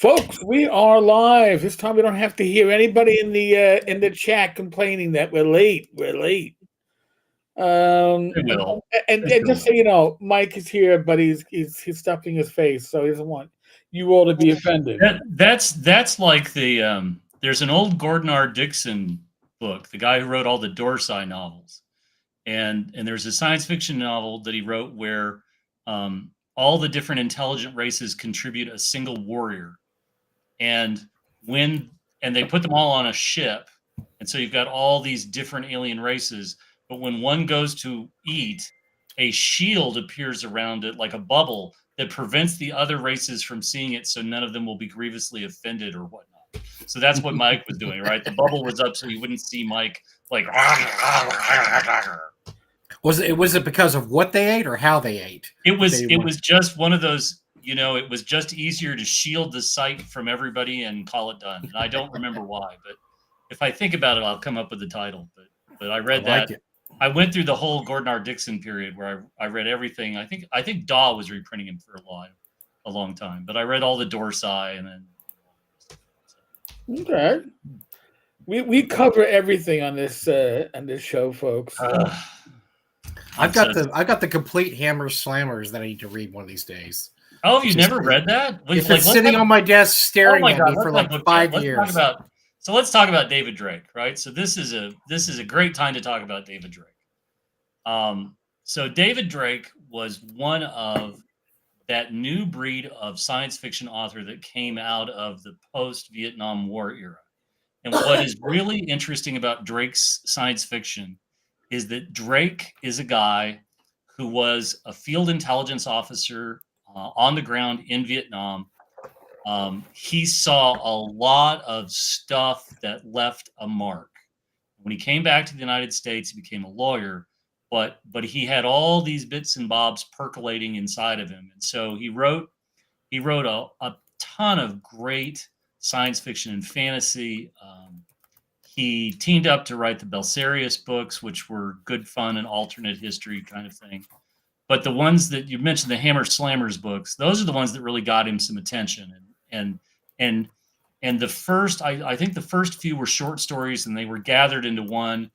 Folks, we are live. This time we don't have to hear anybody in the chat complaining that we're late. We're late. They will. And just so you know, Mike is here, but he's stuffing his face, so he doesn't want you all to be offended. That's like the there's an old Gordon R. Dickson book, the guy who wrote all the Dorsey novels, and there's a science fiction novel that he wrote where all the different intelligent races contribute a single warrior, and they put them all on a ship, and so you've got all these different alien races, but when one goes to eat, a shield appears around it like a bubble that prevents the other races from seeing it, so none of them will be grievously offended or whatnot. So that's what Mike was doing, right? The bubble was up so you wouldn't see Mike like. Was it because of what they ate or how they ate? It was just one of those. It was just easier to shield the site from everybody and call it done. And I don't remember why, but if I think about it, I'll come up with the title. But I read that. I went through the whole Gordon R. Dickson period where I read everything. I think Daw was reprinting him for a long time, but I read all the Dorsey and then. Okay, we cover everything on this show, folks. I've got the complete Hammer Slammers that I need to read one of these days. Oh, you never read that? It's been sitting on my desk staring at me for like 5 years. Let's talk about David Drake, right? So this is a great time to talk about David Drake. So David Drake was one of that new breed of science fiction author that came out of the post-Vietnam War era. And what is really interesting about Drake's science fiction is that Drake is a guy who was a field intelligence officer on the ground in Vietnam. He saw a lot of stuff that left a mark. When he came back to the United States, he became a lawyer, but he had all these bits and bobs percolating inside of him. And so he wrote a ton of great science fiction and fantasy. He teamed up to write the Belsarius books, which were good fun and alternate history kind of thing. But the ones that you mentioned, the Hammer Slammers books, those are the ones that really got him some attention. And the first, I think the first few were short stories, and they were gathered into one.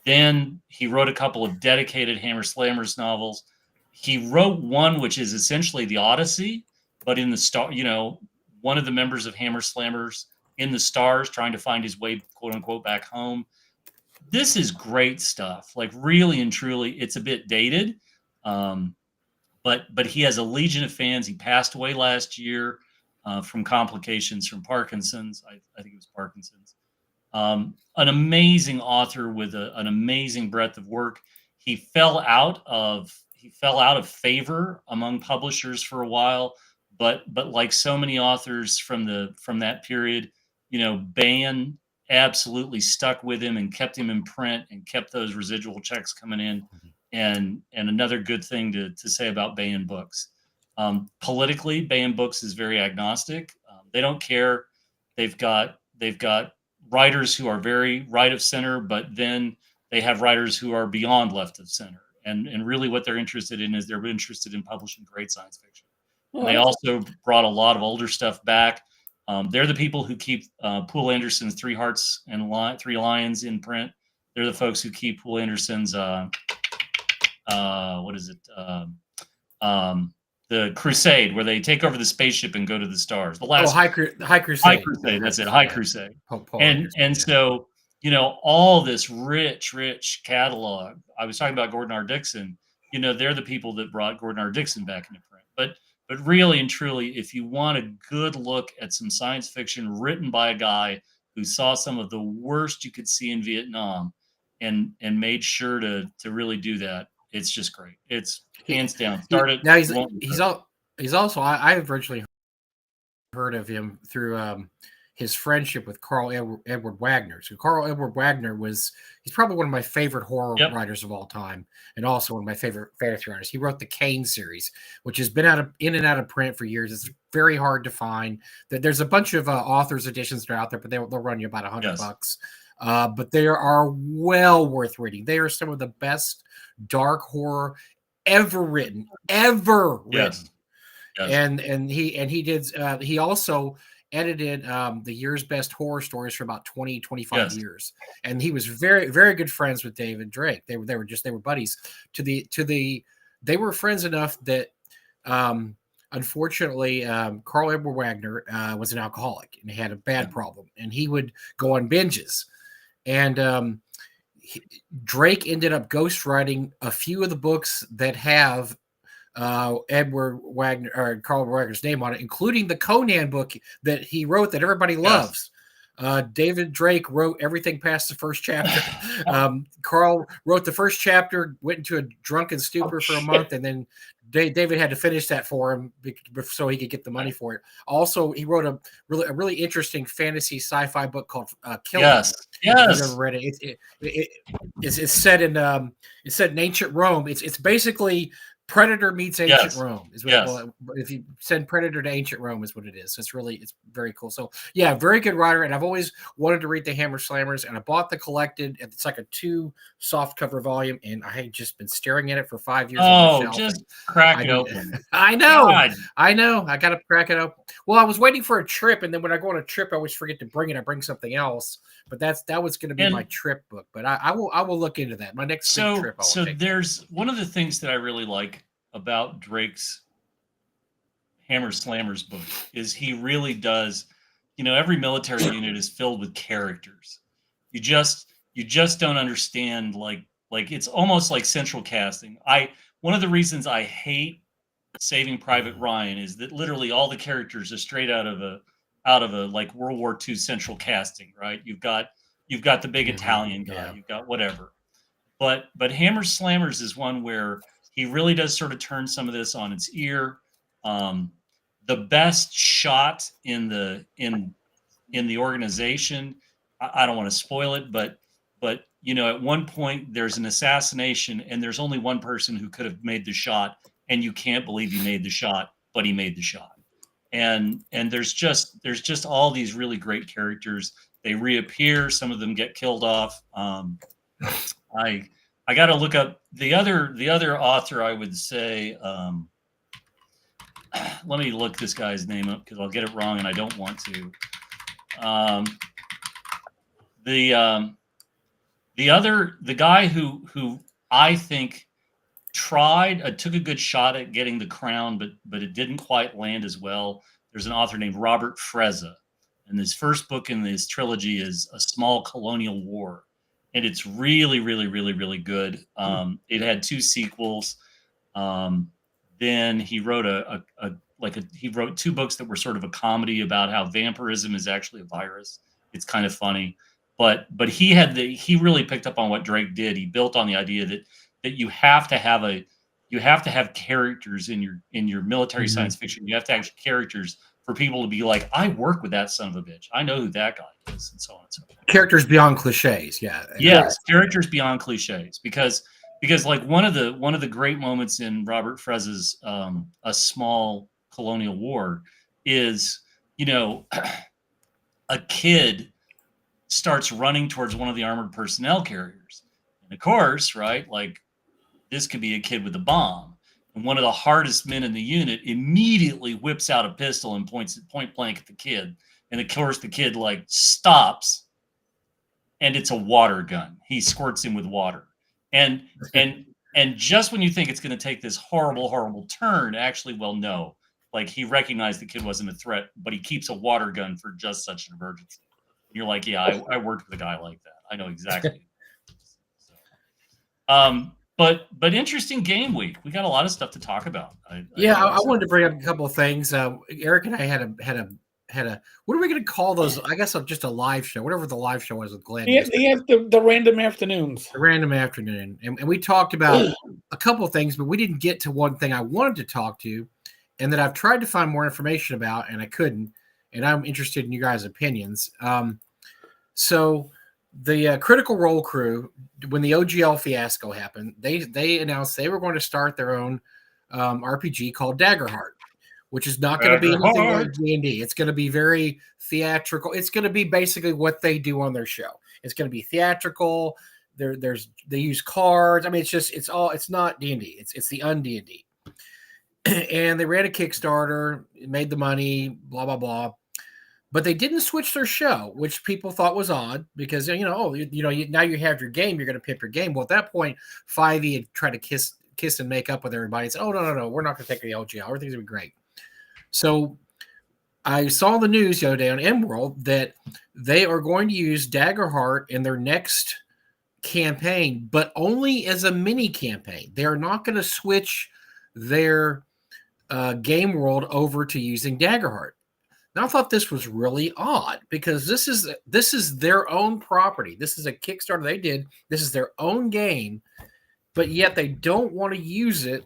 Then he wrote a couple of dedicated Hammer Slammers novels. He wrote one which is essentially the Odyssey, but in the star, one of the members of Hammer Slammers in the stars trying to find his way, quote unquote, back home. This is great stuff. Like really and truly, it's a bit dated, but he has a legion of fans. He passed away last year from complications from Parkinson's. I think it was Parkinson's. An amazing author with an amazing breadth of work. He fell out of favor among publishers for a while, but like so many authors from that period, Baen absolutely stuck with him and kept him in print and kept those residual checks coming in. And another good thing to say about Baen Books. Politically, Baen Books is very agnostic. They don't care. They've got writers who are very right of center, but then they have writers who are beyond left of center. And really what they're interested in is they're interested in publishing great science fiction. And they also brought a lot of older stuff back. They're the people who keep Poul Anderson's Three Hearts and Three Lions in print. They're the folks who keep Poul Anderson's the Crusade, where they take over the spaceship and go to the stars. The last High Crusade. High Crusade. That's it. High Crusade. So all this rich catalog. I was talking about Gordon R. Dickson. They're the people that brought Gordon R. Dickson back into print. But really and truly, if you want a good look at some science fiction written by a guy who saw some of the worst you could see in Vietnam and made sure to really do that, it's just great. It's hands down. Now he's also I've originally heard of him through his friendship with Carl Edward Wagner. So Carl Edward Wagner he's probably one of my favorite horror writers of all time, and also one of my favorite fantasy writers. He wrote the Kane series, which has been in and out of print for years. It's very hard to find. There's a bunch of authors editions that are out there, but they'll run you about $100. But they are well worth reading. They are some of the best dark horror ever written. Yes. Yes. and he did he also edited the year's best horror stories for about 20-25 Yes. years, and he was very, very good friends with David Drake. They were buddies they were friends enough that unfortunately Carl Edward Wagner was an alcoholic and had a bad problem, and he would go on binges, and Drake ended up ghostwriting a few of the books that have Edward Wagner or Carl Wagner's name on it, including the Conan book that he wrote that everybody loves. David Drake wrote everything past the first chapter. Carl wrote the first chapter, went into a drunken stupor for a month, and then David had to finish that for him so he could get the money for it. Also, he wrote a really interesting fantasy sci-fi book called Killer. Yes. If you've ever read it, it's set in ancient Rome. It's basically Predator meets ancient Rome is what if you send Predator to ancient Rome is what it is. So it's very cool. So yeah, very good writer. And I've always wanted to read the Hammer Slammers, and I bought the collected. It's like a 2 soft cover volume, and I had just been staring at it for 5 years. Oh, just crack it open. I know. God. I know. I got to crack it open. Well, I was waiting for a trip, and then when I go on a trip, I always forget to bring it. I bring something else. But that was going to be my trip book. But I will look into that. My next big trip. So there's one of the things that I really like about Drake's Hammer Slammers book is he really does, every military unit is filled with characters. You just don't understand, like it's almost like central casting. One of the reasons I hate Saving Private Ryan is that literally all the characters are straight out of a like World War II central casting, right? You've got the big Italian guy, you've got whatever. But Hammer Slammers is one where he really does sort of turn some of this on its ear. The best shot in the organization, I don't want to spoil it, but at one point there's an assassination and there's only one person who could have made the shot, and you can't believe he made the shot, but he made the shot. And there's just all these really great characters. They reappear. Some of them get killed off. I got to look up the other author. I would say, let me look this guy's name up because I'll get it wrong and I don't want to. The guy who I think took a good shot at getting the crown, but it didn't quite land as well. There's an author named Robert Frezza, and his first book in this trilogy is A Small Colonial War. And it's really, really, really, really good. It had 2 sequels. Then he wrote he wrote 2 books that were sort of a comedy about how vampirism is actually a virus. It's kind of funny, but he really picked up on what Drake did. He built on the idea that you have to have characters in your military science fiction. You have to have characters for people to be like, I work with that son of a bitch. I know who that guy is, and so on and so forth. Characters beyond cliches, yeah. Yes, characters beyond cliches, because like one of the great moments in Robert Frezza's A Small Colonial War is, a kid starts running towards one of the armored personnel carriers, and of course, right, like this could be a kid with a bomb. And one of the hardest men in the unit immediately whips out a pistol and points it point blank at the kid. And of course, the kid like stops, and it's a water gun. He squirts him with water. And just when you think it's going to take this horrible, horrible turn, actually, well, no. Like he recognized the kid wasn't a threat, but he keeps a water gun for just such an emergency. And you're like, yeah, I worked with a guy like that. I know exactly. But interesting game week. We got a lot of stuff to talk about. I wanted to bring up a couple of things. Eric and I had a what are we going to call those? I guess just a live show, whatever the live show was with Glenn. Yeah, the random afternoons. The random afternoon, and we talked about a couple of things, but we didn't get to one thing I wanted to talk to, and that I've tried to find more information about, and I couldn't. And I'm interested in you guys' opinions. So the Critical Role crew, when the OGL fiasco happened, they announced they were going to start their own RPG called Daggerheart, which is not going to be anything like D&D. It's going to be very theatrical. It's going to be basically what they do on their show. It's going to be theatrical. They use cards. I mean, it's not D&D. It's the un-D&D. and they ran a Kickstarter, made the money, blah blah blah. But they didn't switch their show, which people thought was odd because now you have your game, you're going to pimp your game. Well, at that point, 5e had tried to kiss and make up with everybody and said, "Oh no, we're not going to take the LGL. Everything's going to be great." So I saw the news the other day on MWorld that they are going to use Daggerheart in their next campaign, but only as a mini campaign. They are not going to switch their game world over to using Daggerheart. Now, I thought this was really odd because this is their own property. This is a Kickstarter they did. This is their own game, but yet they don't want to use it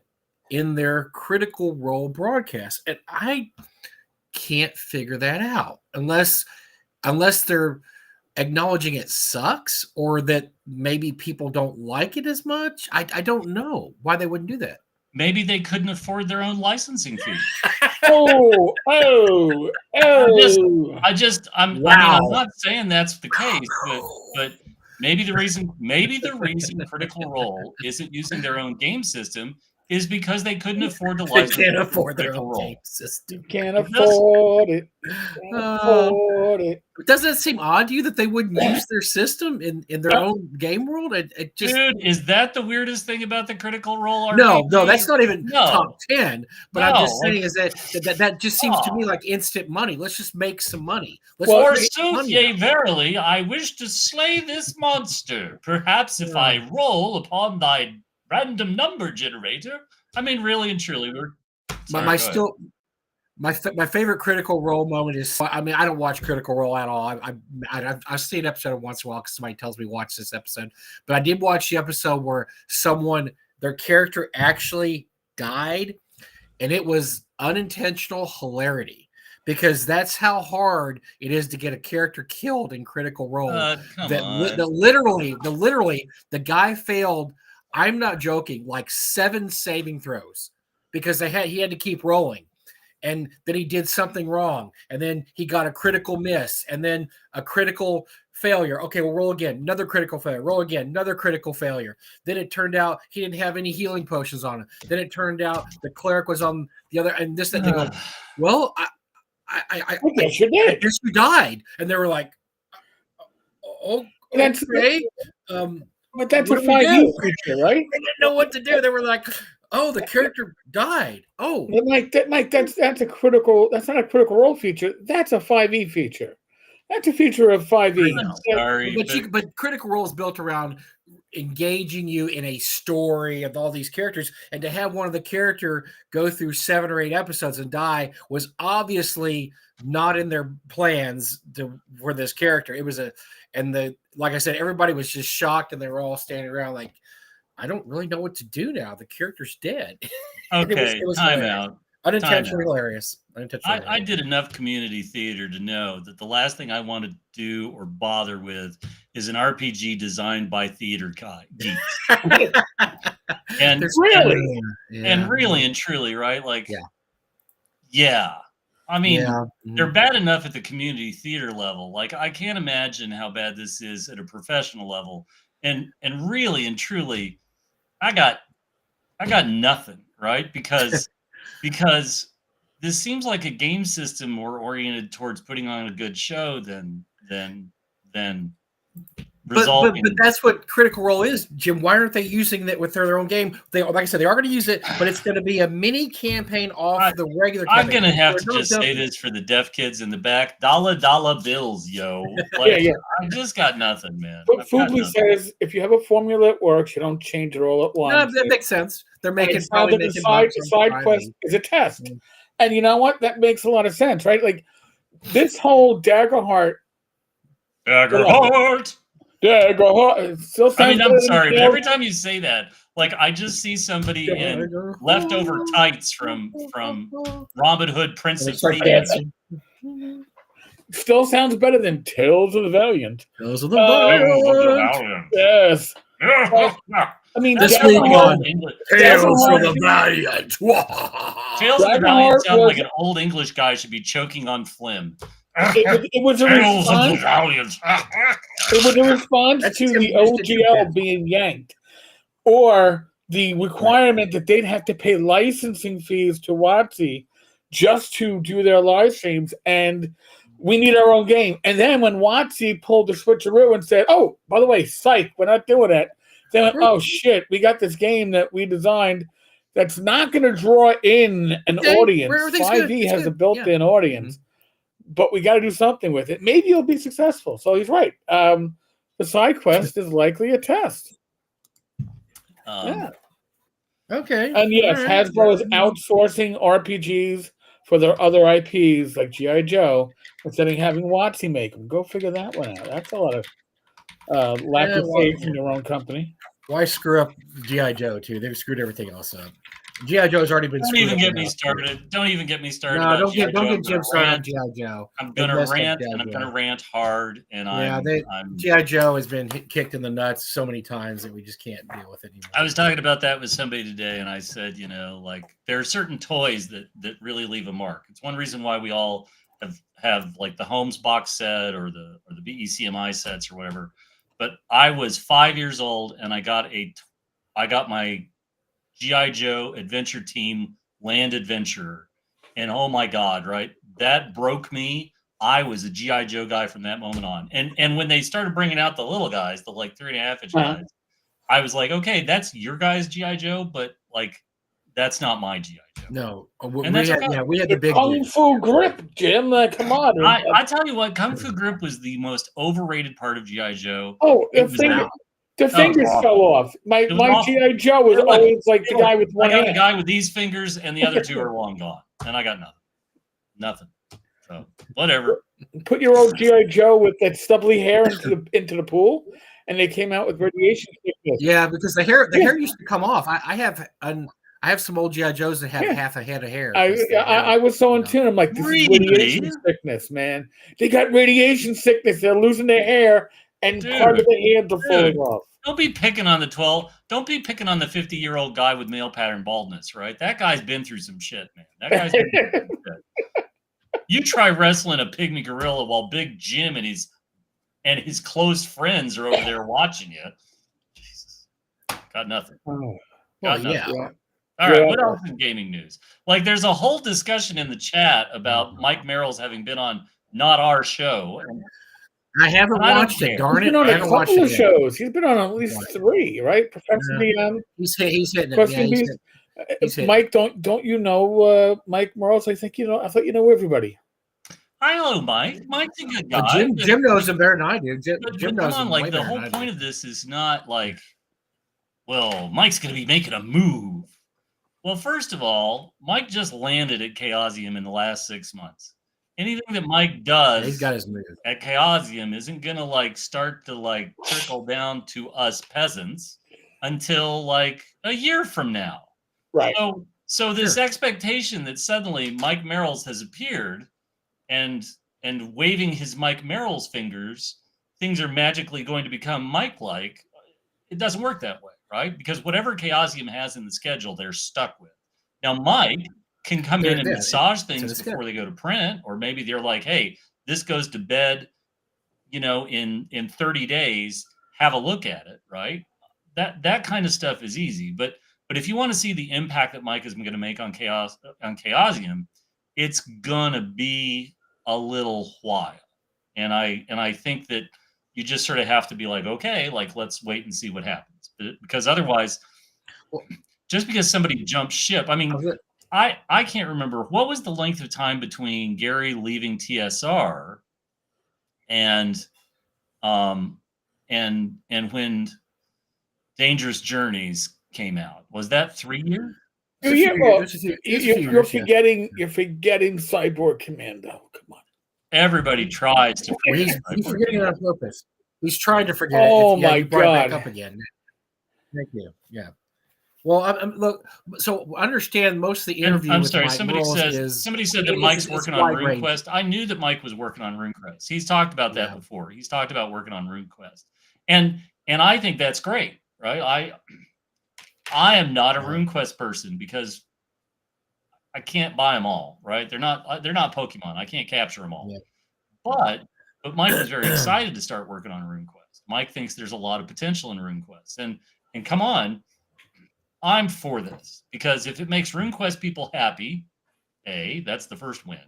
in their Critical Role broadcast. And I can't figure that out unless they're acknowledging it sucks or that maybe people don't like it as much. I don't know why they wouldn't do that. Maybe they couldn't afford their own licensing fee. Oh! I mean, Wow. I'm not saying that's the case, but maybe the reason Critical Role isn't using their own game system is because they couldn't afford to They license can't afford their Critical own Role. game system. Can't afford it. Afford it. Doesn't it seem odd to you that they wouldn't use their system in their own game world? It just Dude, is that the weirdest thing about the Critical Role RPG? no, that's not even No. top 10. But I'm No, just saying is that just seems to me like instant money. Let's just make some money. Let's Well, make some Forsooth, money yea, out. verily, I wish to slay this monster. Perhaps if I roll upon thy random number generator. I mean, really and truly, My favorite Critical Role moment is, I mean, I don't watch Critical Role at all. I've seen an episode once in a while because somebody tells me watch this episode. But I did watch the episode where their character actually died, and it was unintentional hilarity because that's how hard it is to get a character killed in Critical Role. come on. Literally, the guy failed. I'm not joking, like 7 saving throws because he had to keep rolling. And then he did something wrong. And then he got a critical miss. And then a critical failure. Okay, we'll roll again. Another critical failure. Roll again. Another critical failure. Then it turned out he didn't have any healing potions on him. Then it turned out the cleric was on the other. And this, that, they go, well, I guess you did. guess you died. And they were like, oh, okay. But that's a What do we 5e do? feature, right? They didn't know what to do. They were like, oh, the character died. Oh, But that's a critical. That's not a Critical Role feature. That's a 5e feature. That's a feature of 5e. I know. Sorry, but Critical Role is built around engaging you in a story of all these characters, and to have one of the character go through 7 or 8 episodes and die was obviously not in their plans for this character. It was like I said, everybody was just shocked, and they were all standing around like, I don't really know what to do now. The character's dead. okay, it was time hilarious. out. Unintentionally hilarious. I did enough community theater to know that the last thing I want to do or bother with is an RPG designed by theater geeks. And Really? and really and truly, right? Like, Yeah. I mean, Mm-hmm. they're bad enough at the community theater level. Like, I can't imagine how bad this is at a professional level. And really and truly, I got nothing, right? Because this seems like a game system more oriented towards putting on a good show than resolving. But that's what Critical Role is, Jim. Why aren't they using that with their own game? They, like I said, they are going to use it, but it's going to be a mini campaign off the regular. I'm going to have They're to just say this for the deaf kids in the back. $dollar bills, yo. Like, I just got nothing, man. But Foodly says if you have a formula that works, you don't change it all at once. No, that makes sense. They're making It's now that the side quest is a test. And you know what? That makes a lot of sense, right? Like this whole Daggerheart. Daggerheart. It still sounds I mean, I'm better than sorry, but Tales- every time you say that, like I just see somebody in leftover tights from Robin Hood, Prince of Start Thieves. dancing. Still sounds better than Tales of the Valiant. Those are the Valiant. Yes. I mean, This Daggerheart- week on Tales of the Valiant. Tales of the Valiant sound like an old English guy should be choking on phlegm. It was a Tales of the response. Valiant. It was a response That's to Tim the used to do OGL that. being yanked, or the requirement that they'd have to pay licensing fees to WotC just to do their live streams, and we need our own game. And then when WotC pulled the switcheroo and said, "Oh, by the way, psych, we're not doing it," they went, "Oh shit, we got this game that we designed that's not going to draw in an audience. 5e has a built-in audience, but we got to do something with it. Maybe it'll be successful." So he's right. The side quest is likely a test. Yeah. Okay. And yes, Hasbro is outsourcing RPGs for their other IPs like G.I. Joe instead of having WotC make them. Go figure that one out. That's a lot of lack of faith in your own company. Why screw up G.I. Joe too? They've screwed everything else up. G.I. Joe's already been. Don't even get me started. Don't even get me started. No, don't get Jim started on G.I. Joe. I'm gonna rant, and I'm gonna rant hard. And G.I. Joe has been kicked in the nuts so many times that we just can't deal with it anymore. I was talking about that with somebody today, and I said, like there are certain toys that really leave a mark. It's one reason why we all have like the Holmes box set or the BECMI sets or whatever. But I was 5 years old, and I got my G.I. Joe Adventure Team Land Adventurer. And oh my God, right? That broke me. I was a G.I. Joe guy from that moment on. And when they started bringing out the little guys, the like 3.5-inch guys, I was like, okay, that's your guys' G.I. Joe, but like, that's not my G.I. Joe. No. And we had the big Kung Fu Grip, Jim. Come on. I tell you what, Kung Fu Grip was the most overrated part of G.I. Joe. Oh, the fingers fell off. My G.I. Joe was always like the guy with one hand. I got a guy with these fingers, and the other two are long gone. And I got nothing. So whatever. Put your old G.I. Joe with that stubbly hair into the pool, and they came out with radiation sickness. Yeah, because the hair used to come off. I have some old G.I. Joes that have half a head of hair. I was so in tune. I'm like, this is radiation sickness, man. They got radiation sickness. They're losing their hair. And part of the hands are falling off. Don't be picking on the 50-year-old guy with male pattern baldness, right? That guy's been through some shit, man. That guy's been through some shit. You try wrestling a pygmy gorilla while Big Jim and his close friends are over there watching you. Jesus. Got nothing. Got nothing. Yeah. All right, what else in gaming news? Like, there's a whole discussion in the chat about Mike Merrill's having been on Not Our Show. I haven't watched it. Darn it! He's been on a couple of shows. He's been on at least 3, right? Professor DM. He's hitting it. Yeah, Mike, don't you know Mike Morales? I think you know. I thought you know everybody. I know Mike. Mike's a good guy. Jim knows him better than I do. Jim knows him. Like the whole point of this is not like, well, Mike's going to be making a move. Well, first of all, Mike just landed at Chaosium in the last 6 months. Anything that Mike does he's got his move at Chaosium isn't going to like start to like trickle down to us peasants until like a year from now. Right. So this expectation that suddenly Mike Merrills has appeared and waving his Mike Merrills fingers, things are magically going to become Mike-like. It doesn't work that way, right? Because whatever Chaosium has in the schedule, they're stuck with. Now, Mike can come in and massage things before they go to print, or maybe they're like, hey, this goes to bed, in 30 days, have a look at it, right? That kind of stuff is easy. But if you want to see the impact that Mike is going to make on Chaosium, it's gonna be a little while. And I think that you just sort of have to be like, okay, like let's wait and see what happens. Because otherwise, just because somebody jumps ship, I mean, I can't remember what was the length of time between Gary leaving TSR and when Dangerous Journeys came out. Was that 3 years? Yeah, well, you're forgetting Cyborg Commando. Come on. Everybody tries to. He's forgetting it on purpose. He's trying to forget it. My God! Back up again. Thank you. Yeah. Well, look. So understand most of the interview. I'm sorry. Somebody said that Mike's working on RuneQuest. I knew that Mike was working on RuneQuest. He's talked about that before. He's talked about working on RuneQuest, and I think that's great, right? I am not a RuneQuest person because I can't buy them all, right? They're not Pokemon. I can't capture them all. Yeah. But Mike was very excited to start working on RuneQuest. Mike thinks there's a lot of potential in RuneQuest. And come on, I'm for this because if it makes RuneQuest people happy, that's the first win.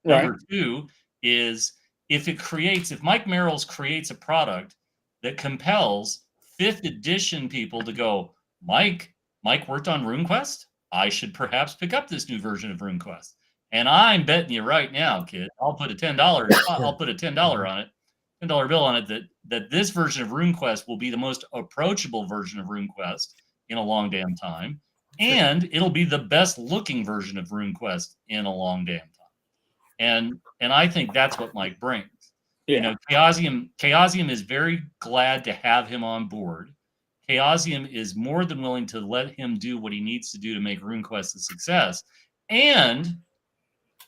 Right. Number two is if Mike Merrills creates a product that compels 5th edition people to go, Mike worked on RuneQuest. I should perhaps pick up this new version of RuneQuest. And I'm betting you right now, kid, I'll put a $10 on it, $10 bill on it, that this version of RuneQuest will be the most approachable version of RuneQuest in a long damn time. And it'll be the best looking version of RuneQuest in a long damn time. And I think that's what Mike brings. Yeah. You know, Chaosium is very glad to have him on board. Chaosium is more than willing to let him do what he needs to do to make RuneQuest a success. And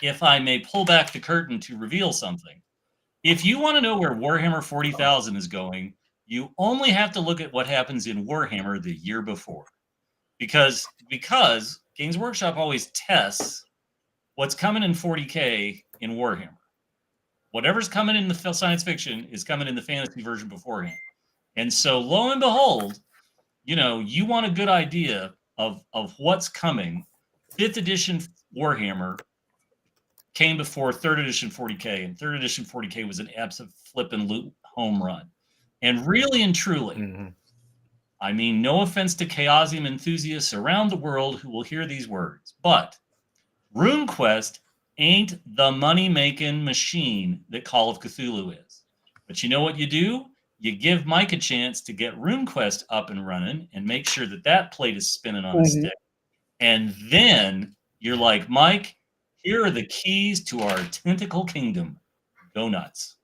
if I may pull back the curtain to reveal something, if you want to know where Warhammer 40,000 is going, you only have to look at what happens in Warhammer the year before. Because Games Workshop always tests what's coming in 40K in Warhammer. Whatever's coming in the science fiction is coming in the fantasy version beforehand. And so lo and behold, you know, you want a good idea of what's coming. 5th edition Warhammer came before 3rd edition 40K, and 3rd edition 40K was an absolute flippin' loot home run. And really and truly, I mean, no offense to Chaosium enthusiasts around the world who will hear these words, but RuneQuest ain't the money-making machine that Call of Cthulhu is. But you know what you do? You give Mike a chance to get RuneQuest up and running and make sure that plate is spinning on a stick. And then you're like, Mike, here are the keys to our tentacle kingdom. Go nuts.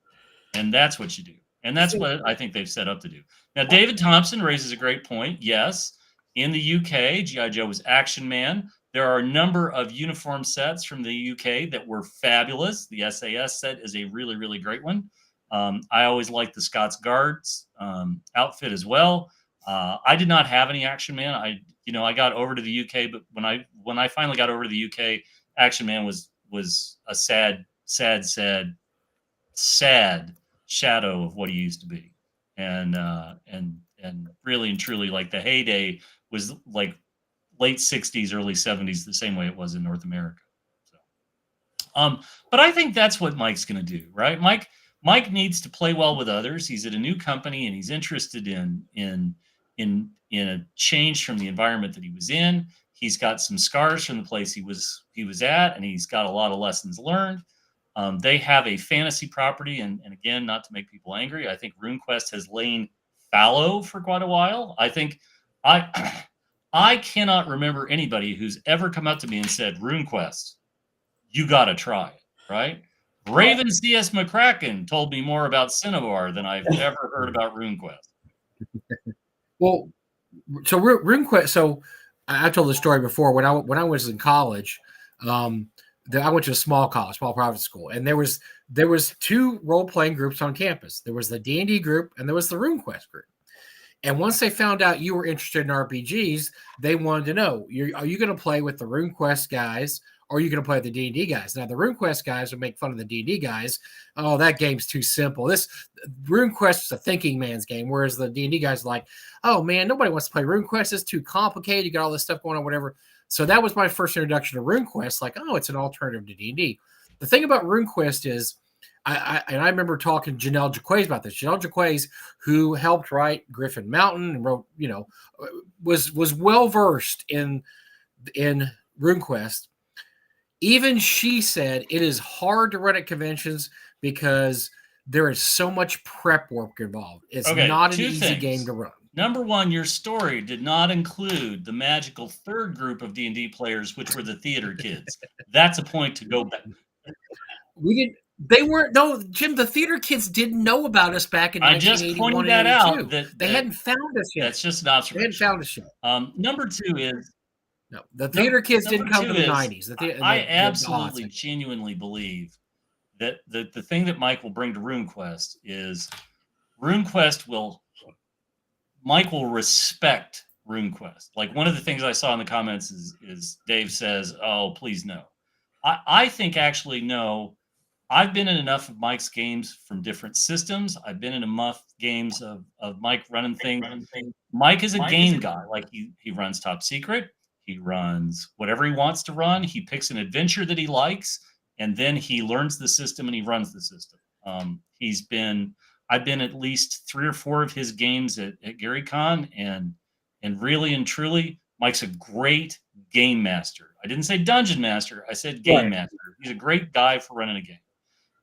And that's what you do. And that's what I think they've set up to do. Now, David Thompson raises a great point. Yes, in the UK, G.I. Joe was Action Man. There are a number of uniform sets from the UK that were fabulous. The SAS set is a really, really great one. I always liked the Scots Guards outfit as well. I did not have any Action Man. I got over to the UK, but when I finally got over to the UK, Action Man was a sad shadow of what he used to be, and really and truly, like the heyday was like late 60s, early 70s, the same way it was in North America. So, but I think that's what Mike's going to do, right? Mike needs to play well with others. He's at a new company and he's interested in a change from the environment that he was in. He's got some scars from the place he was at, and he's got a lot of lessons learned. They have a fantasy property, and again, not to make people angry, I think RuneQuest has lain fallow for quite a while. I think I cannot remember anybody who's ever come up to me and said, RuneQuest, you got to try it, right? Raven C.S. McCracken told me more about Cinnabar than I've ever heard about RuneQuest. Well, so RuneQuest, so I told the story before. When I was in college, I went to a small college, small private school, and there was 2 role-playing groups on campus. There was the D&D group, and there was the RuneQuest group. And once they found out you were interested in RPGs, they wanted to know, are you going to play with the RuneQuest guys, or are you going to play with the D&D guys? Now, the RuneQuest guys would make fun of the D&D guys. Oh, that game's too simple. This RuneQuest is a thinking man's game, whereas the D&D guys are like, oh, man, nobody wants to play RuneQuest. It's too complicated. You got all this stuff going on, whatever. So that was my first introduction to RuneQuest, like, oh, it's an alternative to D&D. The thing about RuneQuest is, I remember talking to Janelle Jaquays about this. Janelle Jaquays, who helped write Griffin Mountain and wrote, was well-versed in RuneQuest. Even she said it is hard to run at conventions because there is so much prep work involved. It's not an easy game to run. Number one, your story did not include the magical 3rd group of D&D players, which were the theater kids. That's a point to go back. We didn't. They weren't. No, Jim. The theater kids didn't know about us back in 1981. I just pointed that out. They hadn't found us yet. That's just an observation. They hadn't found us yet. Number 2 is the theater kids didn't come to the 90s. I absolutely, genuinely believe that the thing that Mike will bring to RuneQuest is Mike will respect RuneQuest. Like one of the things I saw in the comments is Dave says, "Oh, please no." I think actually no. I've been in enough of Mike's games from different systems. I've been in enough games of Mike running things. Mike is a game guy. Like he runs Top Secret. He runs whatever he wants to run. He picks an adventure that he likes, and then he learns the system and he runs the system. I've been at least 3 or 4 of his games at Gary Con, and really and truly, Mike's a great game master. I didn't say dungeon master. I said game master. He's a great guy for running a game.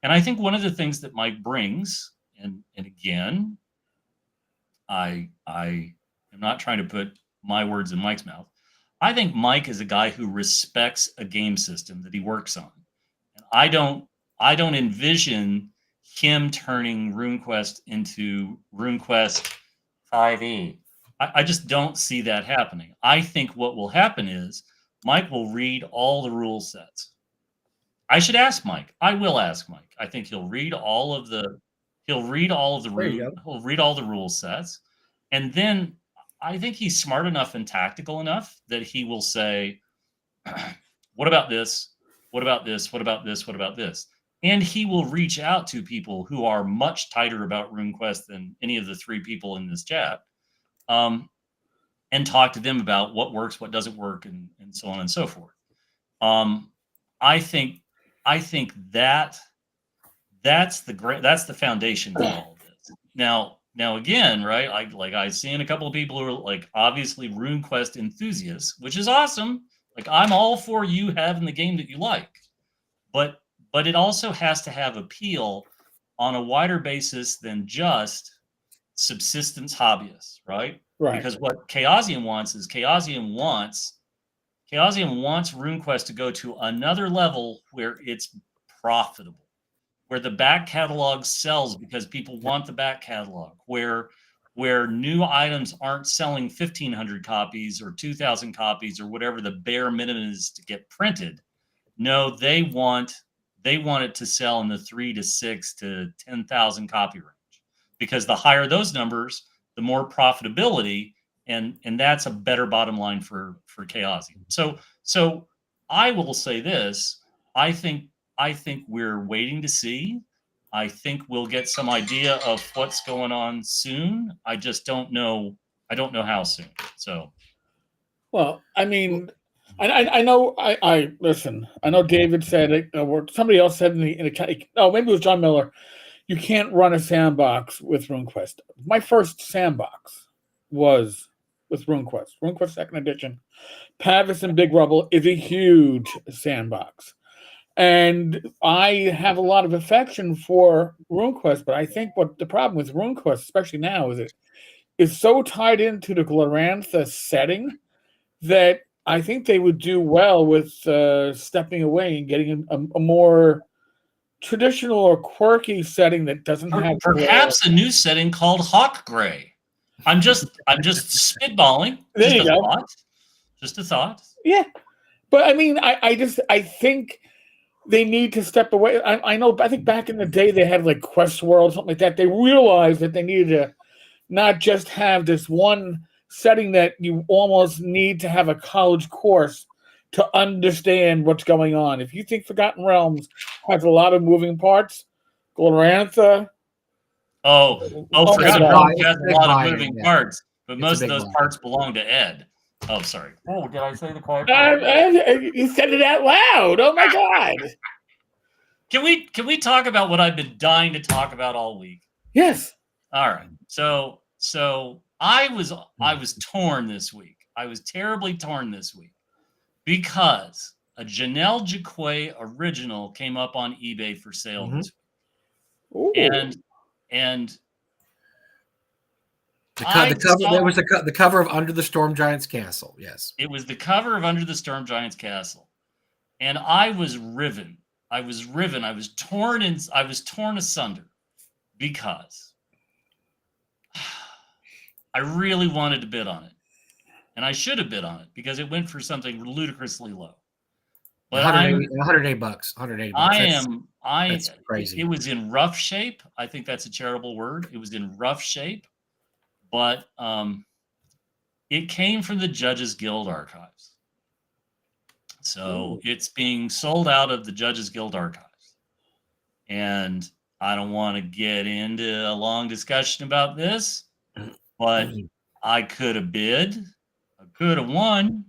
And I think one of the things that Mike brings, and again, I am not trying to put my words in Mike's mouth. I think Mike is a guy who respects a game system that he works on. And I don't envision him turning RuneQuest into RuneQuest 5e. I just don't see that happening. I think what will happen is Mike will read all the rule sets. I should ask Mike. I will ask Mike. I think he'll read all of the rule sets, and then I think he's smart enough and tactical enough that he will say, "What about this? What about this? What about this? What about this?" And he will reach out to people who are much tighter about RuneQuest than any of the 3 people in this chat, and talk to them about what works, what doesn't work, and so on and so forth. I think that's the foundation for all of this. Now again, right? I've seen a couple of people who are like obviously RuneQuest enthusiasts, which is awesome. Like I'm all for you having the game that you like, but it also has to have appeal on a wider basis than just subsistence hobbyists, right? Right. Because what Chaosium wants RuneQuest to go to another level where it's profitable, where the back catalog sells because people want the back catalog, where new items aren't selling 1,500 copies or 2,000 copies or whatever the bare minimum is to get printed. No, they want it to sell in the 3 to 6 to 10,000 copy range, because the higher those numbers, the more profitability, and that's a better bottom line for Chaosium. So I will say this: I think we're waiting to see. I think we'll get some idea of what's going on soon. I just don't know. I don't know how soon. So, well, I mean, I know. I listen. I know David said it, or somebody else said maybe it was John Miller. You can't run a sandbox with RuneQuest. My first sandbox was with RuneQuest. RuneQuest 2nd Edition. Pavis and Big Rubble is a huge sandbox. And I have a lot of affection for RuneQuest, but I think what the problem with RuneQuest, especially now, is it is so tied into the Glorantha setting that I think they would do well with stepping away and getting a more traditional or quirky setting that doesn't have perhaps a new setting called Hawk Gray. I'm just spitballing. There you go. Just a thought. Yeah, but I mean, I think they need to step away. I know. I think back in the day they had like Quest World, something like that. They realized that they needed to not just have this one setting that you almost need to have a college course to understand what's going on. If you think Forgotten Realms has a lot of moving parts, Glorantha. Forgotten Realms has a lot of moving parts, but most of those parts belong to Ed. Oh, sorry. Oh, did I say the quiet part? You said it out loud. Oh my God. Can we talk about what I've been dying to talk about all week? Yes. All right. So I was torn this week. I was terribly torn this week because a Janelle Jacquet original came up on eBay for sale this week. Ooh. And the cover of Under the Storm Giant's Castle. Yes, it was the cover of Under the Storm Giant's Castle, and I was riven. I was torn asunder because I really wanted to bid on it, and I should have bid on it because it went for something ludicrously low. But $108. $108. That's crazy. It was in rough shape. I think that's a charitable word. It was in rough shape. But it came from the Judges Guild archives. So it's being sold out of the Judges Guild archives. And I don't want to get into a long discussion about this, but I could have bid, I could have won,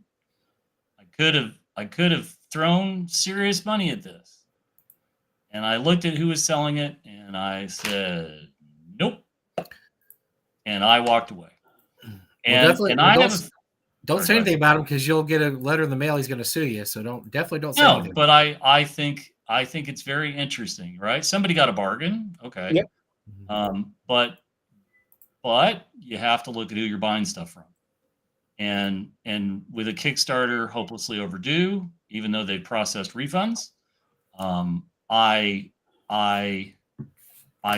I could have thrown serious money at this. And I looked at who was selling it and I said, nope. And I walked away. And I have don't say anything about him because you'll get a letter in the mail. He's going to sue you. So don't say anything. But I think it's very interesting, right? Somebody got a bargain. Okay. Yep. But you have to look at who you're buying stuff from. And with a Kickstarter hopelessly overdue, even though they processed refunds, I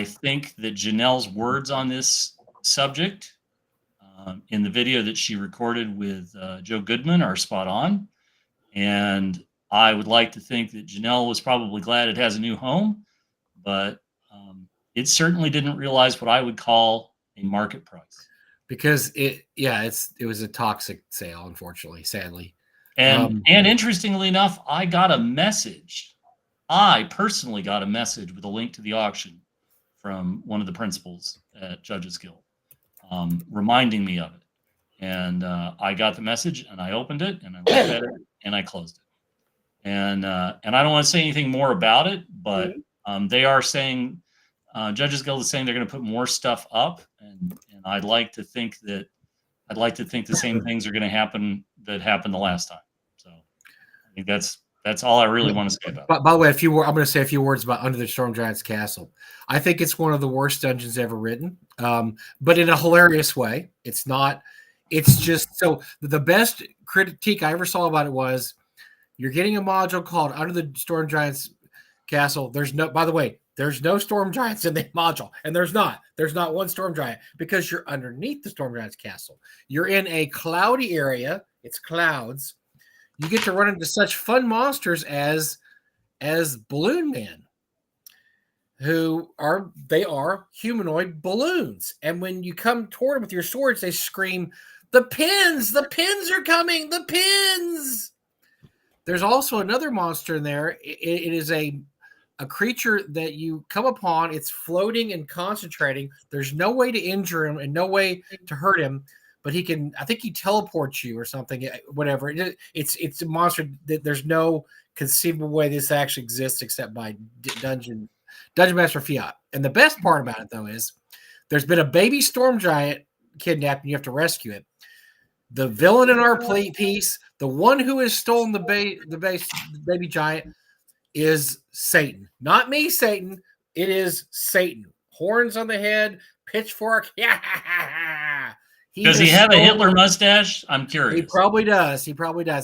think that Janelle's words on this subject in the video that she recorded with Joe Goodman are spot on. And I would like to think that Janelle was probably glad it has a new home, but it certainly didn't realize what I would call a market price. Because it was a toxic sale, unfortunately, sadly. And interestingly enough, I got a message. I personally got a message with a link to the auction from one of the principals at Judges Guild, reminding me of it. And I got the message and I opened it and I looked at it and I closed it. And I don't want to say anything more about it, but they are saying, Judges Guild is saying they're going to put more stuff up, and I'd like to think the same things are going to happen that happened the last time. So I think that's all I really want to say about it. By the way, I'm going to say a few words about Under the Storm Giants Castle. I think it's one of the worst dungeons ever written, but in a hilarious way. It's not. It's just so the best critique I ever saw about it was you're getting a module called Under the Storm Giants Castle. By the way, there's no storm giants in the module, and there's not one storm giant because you're underneath the storm giants castle. You're in a cloudy area. It's clouds. You get to run into such fun monsters as balloon men, who are humanoid balloons. And when you come toward them with your swords, they scream, the pins are coming, the pins. There's also another monster in there. It is a creature that you come upon. It's floating and concentrating. There's no way to injure him and no way to hurt him, but I think he teleports you or something, whatever. It's a monster that there's no conceivable way this actually exists except by Dungeon Master Fiat. And the best part about it, though, is there's been a baby storm giant kidnapped and you have to rescue it. The villain in our piece, the one who has stolen the baby giant, is Satan. Not me, Satan. It is Satan. Horns on the head, pitchfork. Does he have a Hitler mustache? I'm curious. He probably does.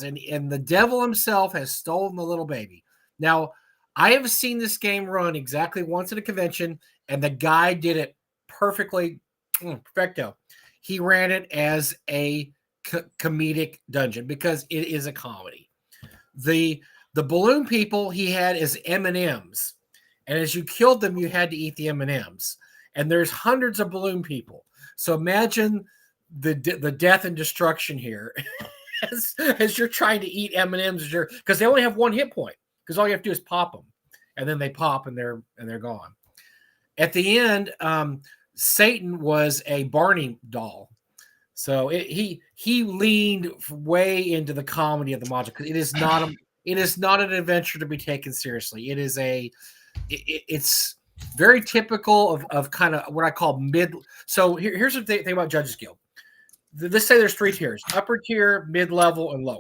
And the devil himself has stolen the little baby. Now, I have seen this game run exactly once at a convention, and the guy did it perfectly. Perfecto. He ran it as a comedic dungeon because it is a comedy. The balloon people he had as M&Ms, and as you killed them, you had to eat the M&Ms. And there's hundreds of balloon people. So imagine the death and destruction here as you're trying to eat M&Ms, because they only have one hit point. Because all you have to do is pop them, and then they pop and they're gone. At the end, Satan was a Barney doll. So he leaned way into the comedy of the module because it is not an adventure to be taken seriously. It's very typical of kind of what I call mid. So here's the thing about Judges Guild. Let's say there's 3 tiers: upper tier, mid-level, and lower.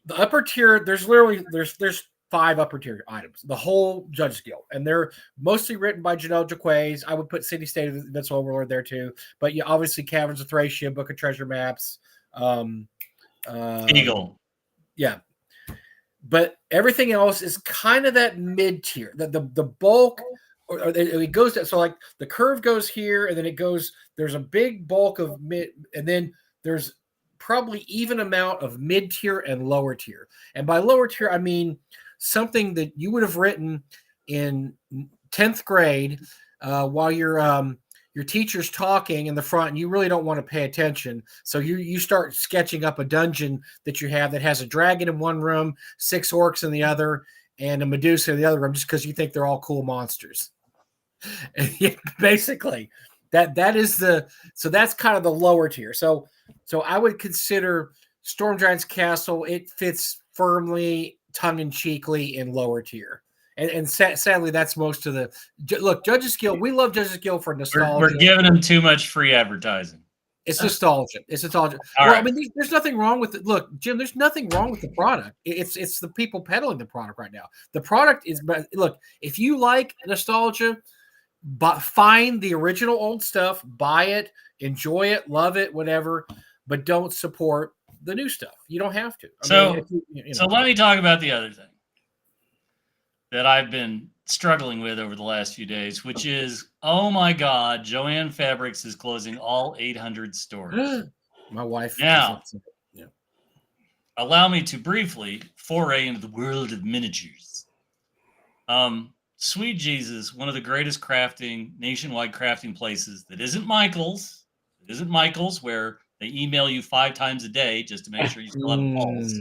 The upper tier, there's 5 upper tier items, the whole Judges Guild, and they're mostly written by Janelle Jaquays. I would put City State of Vince Overlord there too, but obviously Caverns of Thracia, Book of Treasure Maps, Eagle. Yeah. But everything else is kind of that mid tier. The bulk, or it goes so like the curve goes here, and then it goes. There's a big bulk of mid, and then there's probably even amount of mid tier and lower tier. And by lower tier, I mean something that you would have written in 10th grade while your teacher's talking in the front and you really don't want to pay attention. So you start sketching up a dungeon that you have that has a dragon in one room, 6 orcs in the other, and a Medusa in the other room, just because you think they're all cool monsters. Yeah, basically, that is so that's kind of the lower tier. So I would consider Storm Giant's Castle. It fits firmly, tongue in cheekly, in lower tier. And sadly, that's most of the look. Judges Guild, we love Judges Guild for nostalgia. We're giving them too much free advertising. It's nostalgia. It's nostalgia. All well, right. I mean, there's nothing wrong with it. Look, Jim, there's nothing wrong with the product. It's the people peddling the product right now. The product is, look, if you like nostalgia, but find the original old stuff, buy it, enjoy it, love it, whatever, but don't support the new stuff. You don't have to. So let me talk about the other thing that I've been struggling with over the last few days, which is, oh my God, Joann Fabrics is closing all 800 stores. My wife. Now, allow me to briefly foray into the world of miniatures. Sweet Jesus, one of the greatest nationwide crafting places that isn't Michael's. It isn't Michael's, where they email you 5 times a day just to make sure you still have a pulse.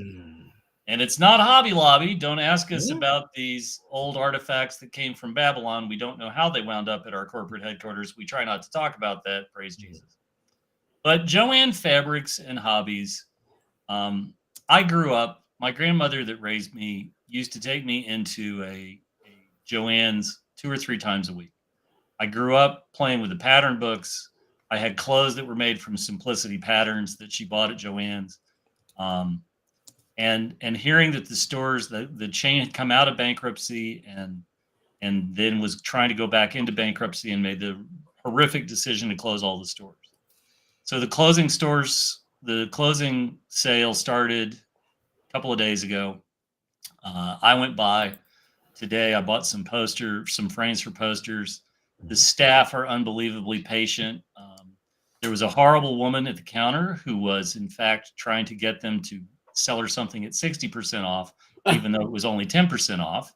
And it's not Hobby Lobby. Don't ask us about these old artifacts that came from Babylon. We don't know how they wound up at our corporate headquarters. We try not to talk about that. Praise Jesus. But Joann Fabrics and Hobbies. I grew up, my grandmother that raised me used to take me into a Joann's 2 or 3 times a week. I grew up playing with the pattern books. I had clothes that were made from Simplicity Patterns that she bought at Joann's. And hearing that the stores, the chain had come out of bankruptcy and then was trying to go back into bankruptcy and made the horrific decision to close all the stores. So the closing sale started a couple of days ago. I went by today. I bought some frames for posters. The staff are unbelievably patient. There was a horrible woman at the counter who was, in fact, trying to get them to sell her something at 60% off, even though it was only 10% off.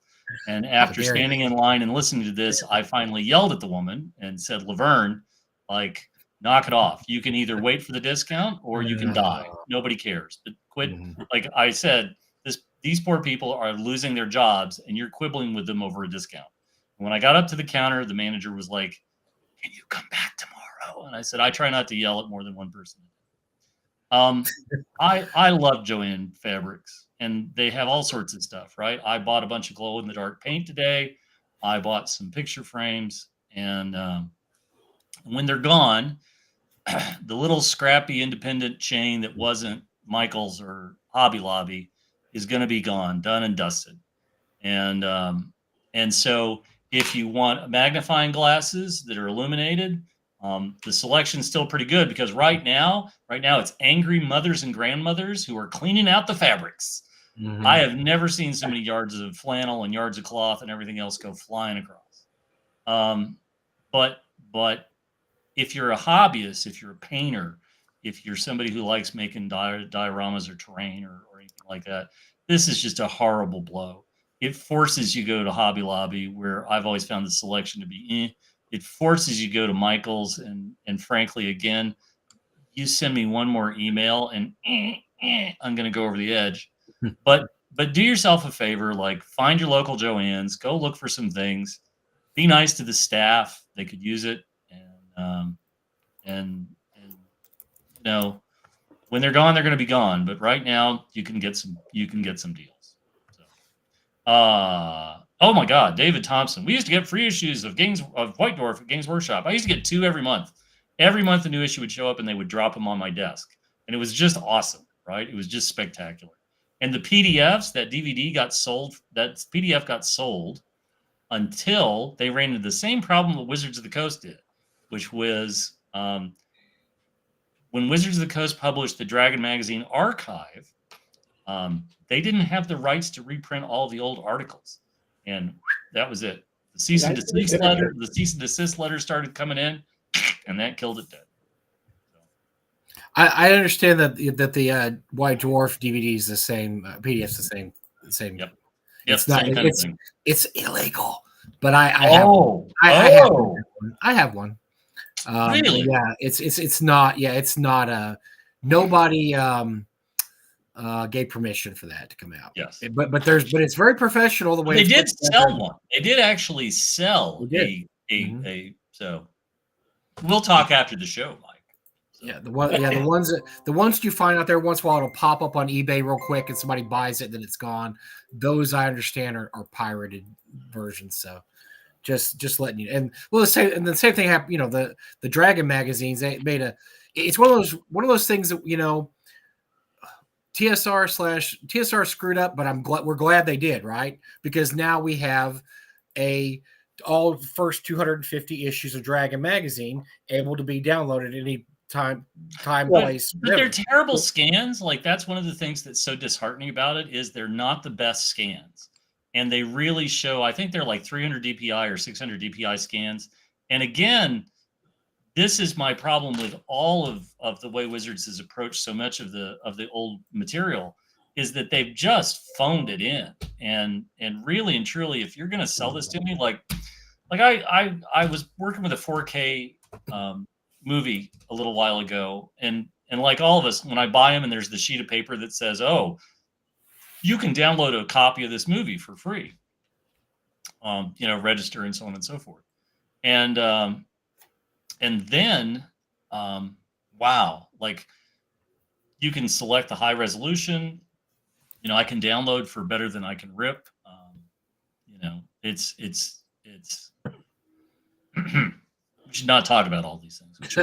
And after standing in line and listening to this, I finally yelled at the woman and said, Laverne, like, knock it off. You can either wait for the discount or you can die. Nobody cares. But quit. Like I said, these poor people are losing their jobs and you're quibbling with them over a discount. And when I got up to the counter, the manager was like, can you come back tomorrow? And I said, I try not to yell at more than one person. I love Joann Fabrics, and they have all sorts of stuff, right? I bought a bunch of glow-in-the-dark paint today. I bought some picture frames, and when they're gone, the little scrappy independent chain that wasn't Michael's or Hobby Lobby is going to be gone, done and dusted. And so if you want magnifying glasses that are illuminated, the selection's still pretty good because right now it's angry mothers and grandmothers who are cleaning out the fabrics. I have never seen so many yards of flannel and yards of cloth and everything else go flying across. But if you're a hobbyist, if you're a painter, if you're somebody who likes making dioramas or terrain or anything like that, this is just a horrible blow. It forces you to go to Hobby Lobby, where I've always found the selection to be It forces you to go to Michael's, and frankly, again, you send me one more email and I'm going to go over the edge. But do yourself a favor, like find your local Joann's, go look for some things, be nice to the staff. They could use it. And you know, when they're gone, they're going to be gone. But right now you can get some deals. So, oh my God, David Thompson. We used to get free issues of White Dwarf at Games Workshop. I used to get 2 every month. Every month a new issue would show up and they would drop them on my desk. And it was just awesome, right? It was just spectacular. And the PDFs, that DVD got sold, that PDF got sold until they ran into the same problem that Wizards of the Coast did, which was when Wizards of the Coast published the Dragon Magazine archive, they didn't have the rights to reprint all the old articles. And that was it. The cease and desist letter started coming in, and that killed it dead. I understand that the White Dwarf DVD is the same, PDF's the same. Yep. It's not. It's illegal. But I have one. Really? Yeah. It's not. Yeah. It's not. Nobody. gave permission for that to come out. Yes. But it's very professional the way They it's did put together. sell one. They did actually sell They did. a so we'll talk after the show, Mike. So. Yeah, the ones you find out there once in a while, it'll pop up on eBay real quick and somebody buys it, then it's gone. Those I understand are pirated versions. So just letting you. And well, the same thing happened. You know, the Dragon magazines, they made it's one of those things that, you know, TSR screwed up, but we're glad they did, right? Because now we have all first 250 issues of Dragon magazine able to be downloaded any time, place. But they're terrible scans. Like, that's one of the things that's so disheartening about it, is they're not the best scans. And they really show, I think they're like 300 DPI or 600 DPI scans. And again, this is my problem with all of the way Wizards has approached so much of the old material, is that they've just phoned it in. And really and truly, if you're going to sell this to me, like I was working with a 4K movie a little while ago, and like all of us, when I buy them and there's the sheet of paper that says, "Oh, you can download a copy of this movie for free," you know, register and so on and so forth, and then wow, like, you can select the high resolution. You know, I can download for better than I can rip. You know, it's we should not talk about all these things.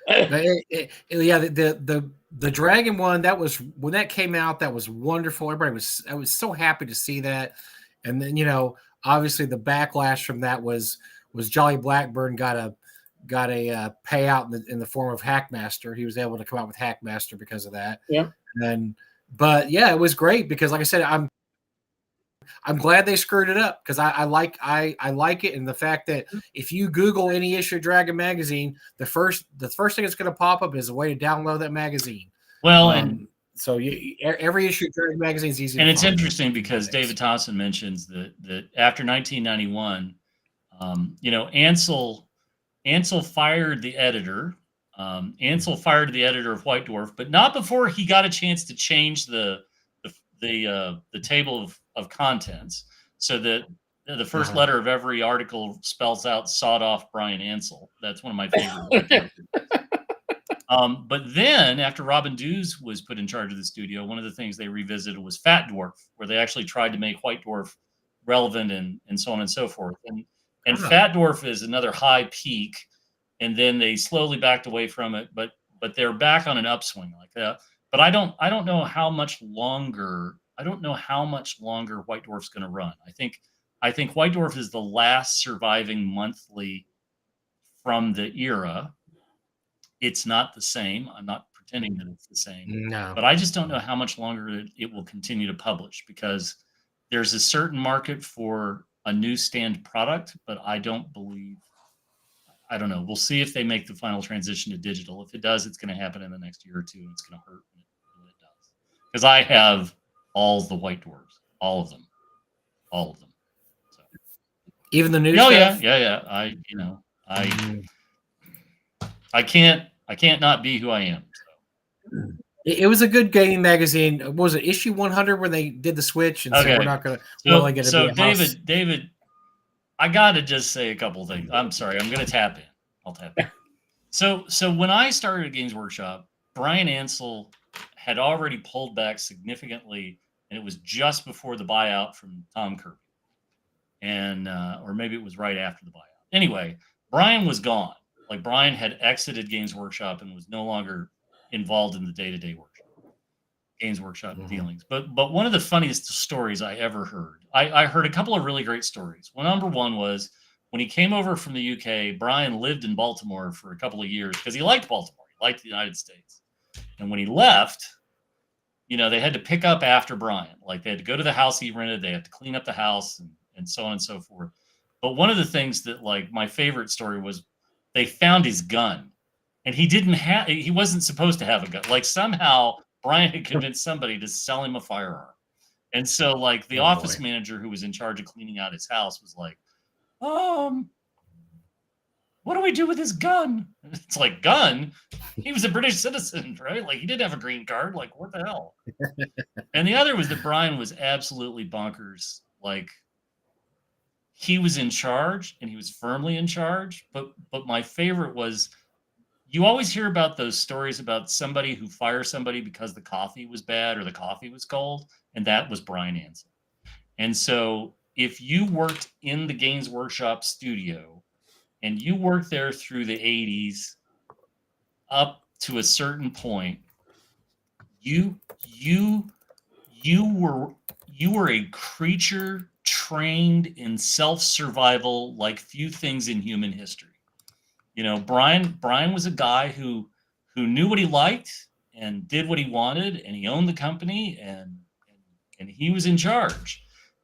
Yeah, the Dragon one, that was, when that came out, that was wonderful. I was so happy to see that. And then, you know, obviously the backlash from that was Jolly Blackburn got a payout in the form of Hackmaster. He was able to come out with Hackmaster because of that. Yeah. But yeah, it was great because, like I said, I'm glad they screwed it up, because I like it, and the fact that if you Google any issue of Dragon magazine, the first thing that's going to pop up is a way to download that magazine. Well, and so every issue of Dragon magazine is easy. And it's interesting because David Thompson mentions that after 1991, you know, Ansel fired the editor. Ansel fired the editor of White Dwarf, but not before he got a chance to change the table of contents, so that the first letter of every article spells out "sawed off Brian Ansel." That's one of my favorite. But then, after Robin Dews was put in charge of the studio, one of the things they revisited was Fat Dwarf, where they actually tried to make White Dwarf relevant and so on and so forth. And Fat Dwarf is another high peak, and then they slowly backed away from it, but they're back on an upswing like that. But I don't know how much longer. I don't know how much longer White Dwarf's going to run. I think White Dwarf is the last surviving monthly from the era. It's not the same. I'm not pretending that it's the same. No. But I just don't know how much longer it will continue to publish, because there's a certain market for a newsstand product, but I don't know. We'll see if they make the final transition to digital. If it does, it's going to happen in the next year or two, and it's going to hurt when it does. Because I have all the White Dwarfs, all of them. So. Even the new stuff? stuff? Yeah. I can't not be who I am. So. It was a good gaming magazine. What was it, issue 100, where they did the switch? And so we're not going to. So David, I got to just say a couple of things. I'm sorry. I'm going to tap in. I'll tap in. So when I started at Games Workshop, Brian Ansel had already pulled back significantly, and it was just before the buyout from Tom Kirby, and or maybe it was right after the buyout. Anyway, Brian was gone. Like, Brian had exited Games Workshop and was no longer involved in the day-to-day Games Workshop dealings. But one of the funniest stories I ever heard, I heard a couple of really great stories. Number one was when he came over from the UK, Brian lived in Baltimore for a couple of years because he liked Baltimore. He liked the United States. And when he left, you know, they had to pick up after Brian. Like, they had to go to the house he rented. They had to clean up the house and so on and so forth. But one of the things that, like, my favorite story was they found his gun, and he wasn't supposed to have a gun. Like, somehow Brian had convinced somebody to sell him a firearm. And so, like, the office manager who was in charge of cleaning out his house was like, what do we do with his gun? It's like, gun? He was a British citizen, right? Like, he didn't have a green card. Like, what the hell? And the other was that Brian was absolutely bonkers. Like, he was in charge, and he was firmly in charge. But my favorite was, you always hear about those stories about somebody who fires somebody because the coffee was bad or the coffee was cold, and that was Brian Ansell. And so if you worked in the Games Workshop studio and you worked there through the 80s up to a certain point, you were a creature trained in self-survival like few things in human history. You know, Brian was a guy who knew what he liked and did what he wanted, and he owned the company, and he was in charge.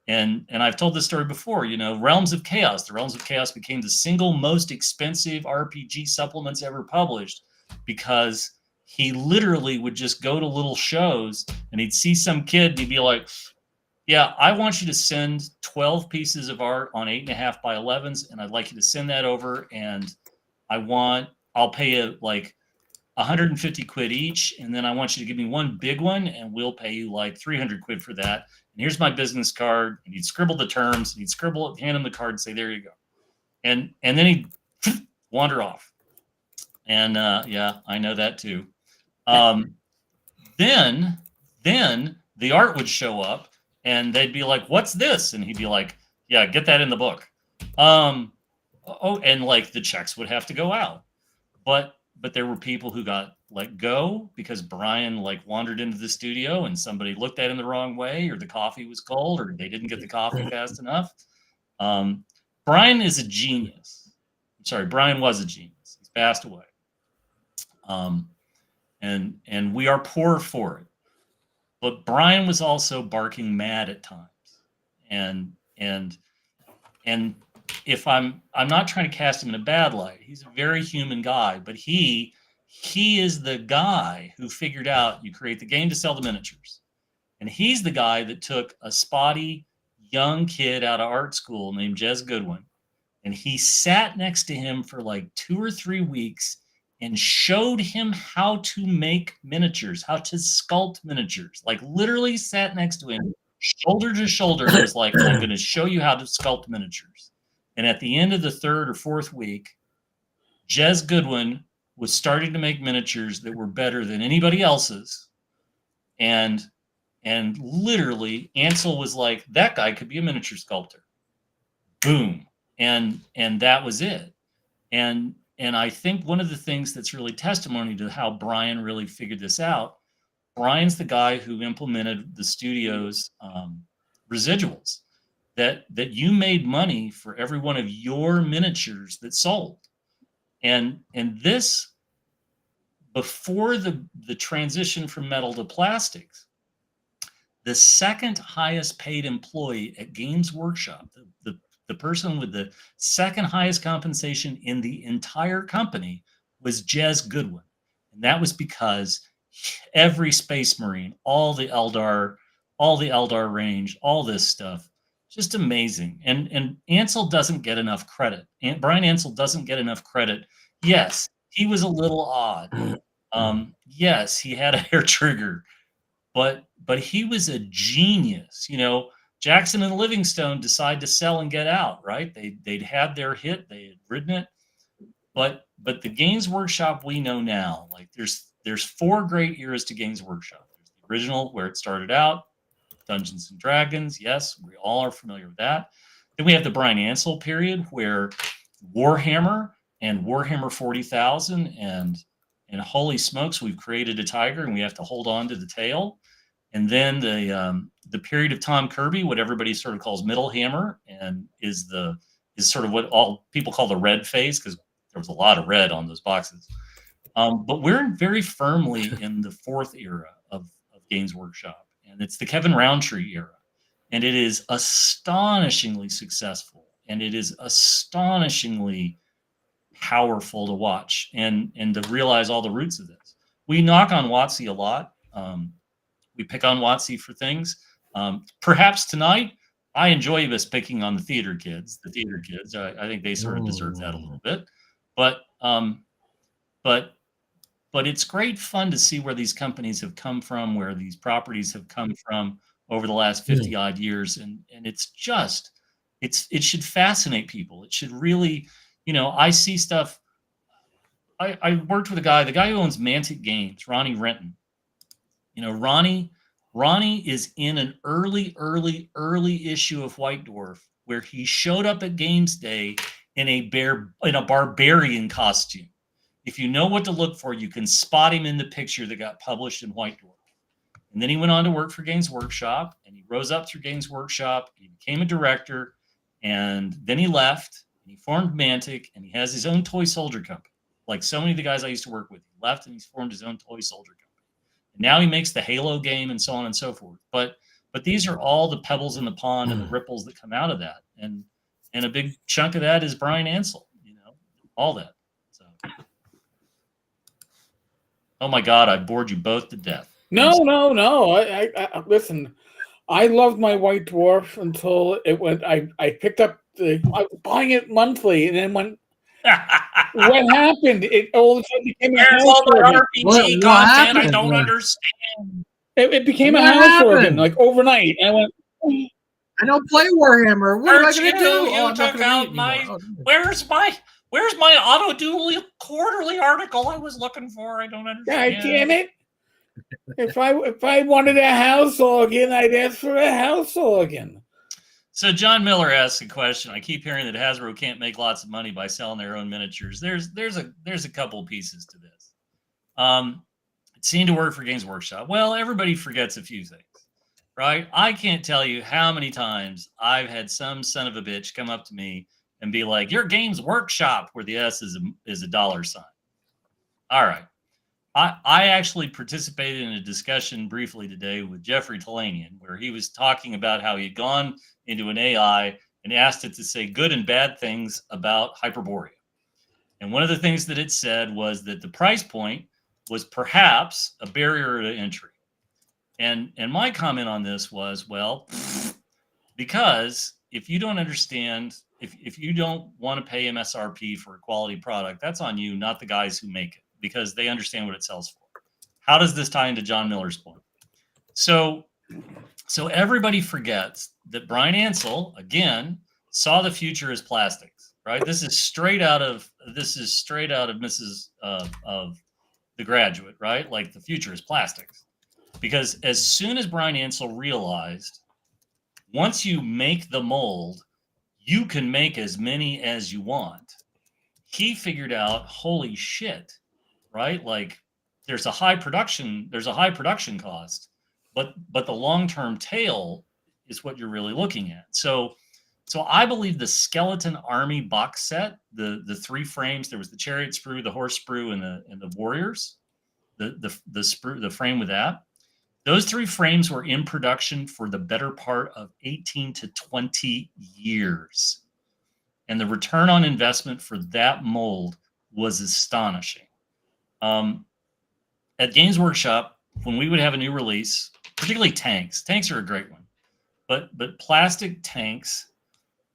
And I've told this story before, you know, Realms of Chaos. The Realms of Chaos became the single most expensive RPG supplements ever published because he literally would just go to little shows and he'd see some kid and he'd be like, yeah, I want you to send 12 pieces of art on 8.5 by 11s, and I'd like you to send that over, and I'll pay you like 150 quid each, and then I want you to give me one big one, and we'll pay you like 300 quid for that. And here's my business card. And he'd scribble the terms, and he'd scribble it, hand him the card, and say, there you go. And then he'd wander off. And yeah, I know that too. Then the art would show up, and they'd be like, what's this? And he'd be like, yeah, get that in the book. And like the checks would have to go out. But there were people who got let go because Brian like wandered into the studio and somebody looked at him the wrong way, or the coffee was cold, or they didn't get the coffee fast enough. Brian is a genius. I'm sorry, Brian was a genius. He's passed away. And we are poor for it. But Brian was also barking mad at times. And if I'm not trying to cast him in a bad light. He's a very human guy, but he is the guy who figured out you create the game to sell the miniatures. And he's the guy that took a spotty young kid out of art school named Jez Goodwin, and he sat next to him for like 2 or 3 weeks and showed him how to make miniatures, how to sculpt miniatures. Like literally sat next to him, shoulder to shoulder, and was like, I'm going to show you how to sculpt miniatures. And at the end of the 3rd or 4th week, Jez Goodwin was starting to make miniatures that were better than anybody else's. And literally Ansell was like, that guy could be a miniature sculptor. Boom. And that was it. And I think one of the things that's really testimony to how Brian really figured this out, Brian's the guy who implemented the studio's residuals, that you made money for every one of your miniatures that sold. And this, before the transition from metal to plastics, the second highest paid employee at Games Workshop, the person with the second highest compensation in the entire company, was Jez Goodwin. And that was because every Space Marine, all the Eldar range, all this stuff, just amazing. And Ansell doesn't get enough credit. Brian Ansell doesn't get enough credit. Yes, he was a little odd. Yes, he had a hair trigger, but he was a genius. You know, Jackson and Livingstone decide to sell and get out, right? They'd had their hit, they had ridden it. But the Games Workshop we know now, like there's 4 great eras to Games Workshop. There's the original, where it started out, Dungeons and Dragons. Yes, we all are familiar with that. Then we have the Brian Ansell period, where Warhammer and Warhammer 40,000 and holy smokes, we've created a tiger and we have to hold on to the tail. And then the period of Tom Kirby, what everybody sort of calls Middle Hammer, and is sort of what all people call the red phase, because there was a lot of red on those boxes. But we're very firmly in the 4th era of Games Workshop, and it's the Kevin Roundtree era. And it is astonishingly successful, and it is astonishingly powerful to watch and to realize all the roots of this. We knock on WotC a lot. We pick on WotC for things. Perhaps tonight, I enjoy this picking on the theater kids. I think they sort of deserve that a little bit. But but it's great fun to see where these companies have come from, where these properties have come from over the last 50 odd years. And it's just, it should fascinate people. It should really, I see stuff. I worked with the guy who owns Mantic Games, Ronnie Renton. Ronnie is in an early issue of White Dwarf where he showed up at Games Day in a barbarian costume. If you know what to look for, you can spot him in the picture that got published in White Dwarf. And then he went on to work for Games Workshop, and he rose up through Games Workshop. And he became a director, and then he left, and he formed Mantic, and he has his own toy soldier company. Like so many of the guys I used to work with, he left and he's formed his own toy soldier company. And now he makes the Halo game and so on and so forth. But these are all the pebbles in the pond and the ripples that come out of that. And a big chunk of that is Brian Ansell, all that. So. Oh my God, I bored you both to death. No. I listen. I loved my White Dwarf until it went. I picked up I was buying it monthly, and then when what happened? It all of a sudden became a house organ. RPG content. I don't understand. It became a house organ like overnight. And I went. I don't play Warhammer. What am I going to do? You took out my. Where's my Auto Duel quarterly article I was looking for? I don't understand. God damn it! If I wanted a house organ, I'd ask for a house organ. So John Miller asks a question. I keep hearing that Hasbro can't make lots of money by selling their own miniatures. There's a couple pieces to this. It seemed to work for Games Workshop. Well, everybody forgets a few things, right? I can't tell you how many times I've had some son of a bitch come up to me and be like, "Your Games Workshop," where the S is a dollar sign. All right. I actually participated in a discussion briefly today with Jeffrey Talanian, where he was talking about how he'd gone into an AI and asked it to say good and bad things about Hyperborea. And one of the things that it said was that the price point was perhaps a barrier to entry. And my comment on this was, well, because if you don't understand, if you don't want to pay MSRP for a quality product, that's on you, not the guys who make it, because they understand what it sells for. How does this tie into John Miller's point? So everybody forgets that Brian Ansell, again, saw the future as plastics, right? This is straight out of Mrs. Of The Graduate, right? Like the future is plastics. Because as soon as Brian Ansell realized, once you make the mold, you can make as many as you want. He figured out, holy shit, right? Like there's a high production cost, but the long-term tail is what you're really looking at. So I believe the Skeleton Army box set, the three frames, there was the Chariot sprue, the Horse sprue, and the Warriors, the frame with that. Those three frames were in production for the better part of 18 to 20 years. And the return on investment for that mold was astonishing. At Games Workshop, when we would have a new release, particularly tanks are a great one. But plastic tanks,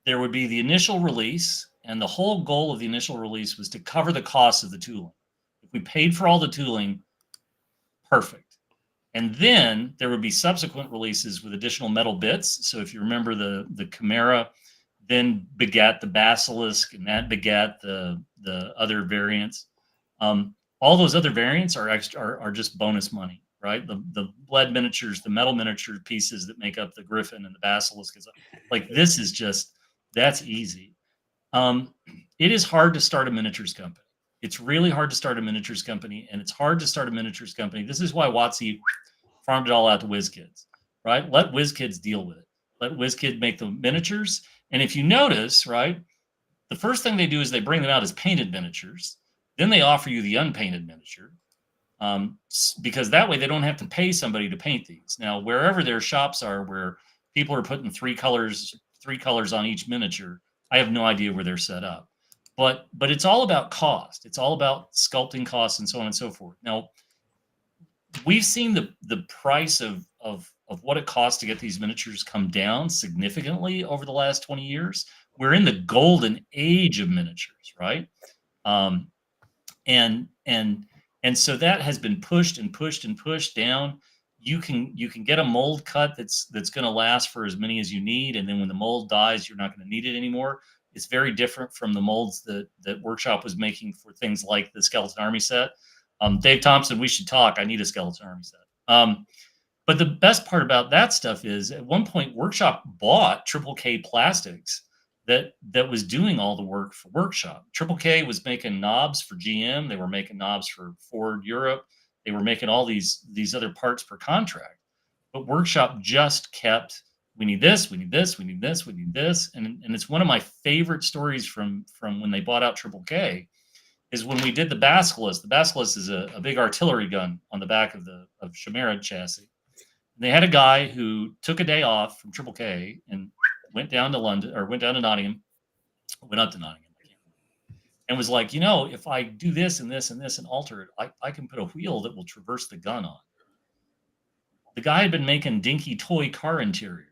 there would be the initial release, and the whole goal of the initial release was to cover the cost of the tooling. If we paid for all the tooling, perfect. And then there would be subsequent releases with additional metal bits. So if you remember the Chimera, then begat the Basilisk, and that begat the other variants. All those other variants are just bonus money, right? The lead miniatures, the metal miniature pieces that make up the Griffin and the Basilisk. Like this is just, that's easy. It is hard to start a miniatures company. It's really hard to start a miniatures company, and it's hard to start a miniatures company. This is why WotC farmed it all out to WizKids, right? Let WizKids deal with it. Let WizKids make the miniatures. And if you notice, right, the first thing they do is they bring them out as painted miniatures. Then they offer you the unpainted miniature, because that way they don't have to pay somebody to paint these. Now, wherever their shops are, where people are putting three colors on each miniature, I have no idea where they're set up. But it's all about cost. It's all about sculpting costs and so on and so forth. Now, we've seen the price of what it costs to get these miniatures come down significantly over the last 20 years. We're in the golden age of miniatures, right? Um, and so that has been pushed and pushed and pushed down. You can get a mold cut that's going to last for as many as you need, and then when the mold dies, you're not going to need it anymore. It's very different from the molds that Workshop was making for things like the Skeleton Army set. Dave Thompson, we should talk. I need a Skeleton Army set. But the best part about that stuff is, at one point, Workshop bought Triple K Plastics that was doing all the work for Workshop. Triple K was making knobs for GM. They were making knobs for Ford Europe. They were making all these other parts per contract. But Workshop just kept, we need this, we need this, we need this, we need this. And it's one of my favorite stories from when they bought out Triple K, is when we did the Basilisk. The Basilisk is a big artillery gun on the back of Chimera chassis. And they had a guy who took a day off from Triple K and went down to Nottingham, went up to Nottingham, and was like, if I do this and this and this and alter it, I can put a wheel that will traverse the gun on. The guy had been making dinky toy car interiors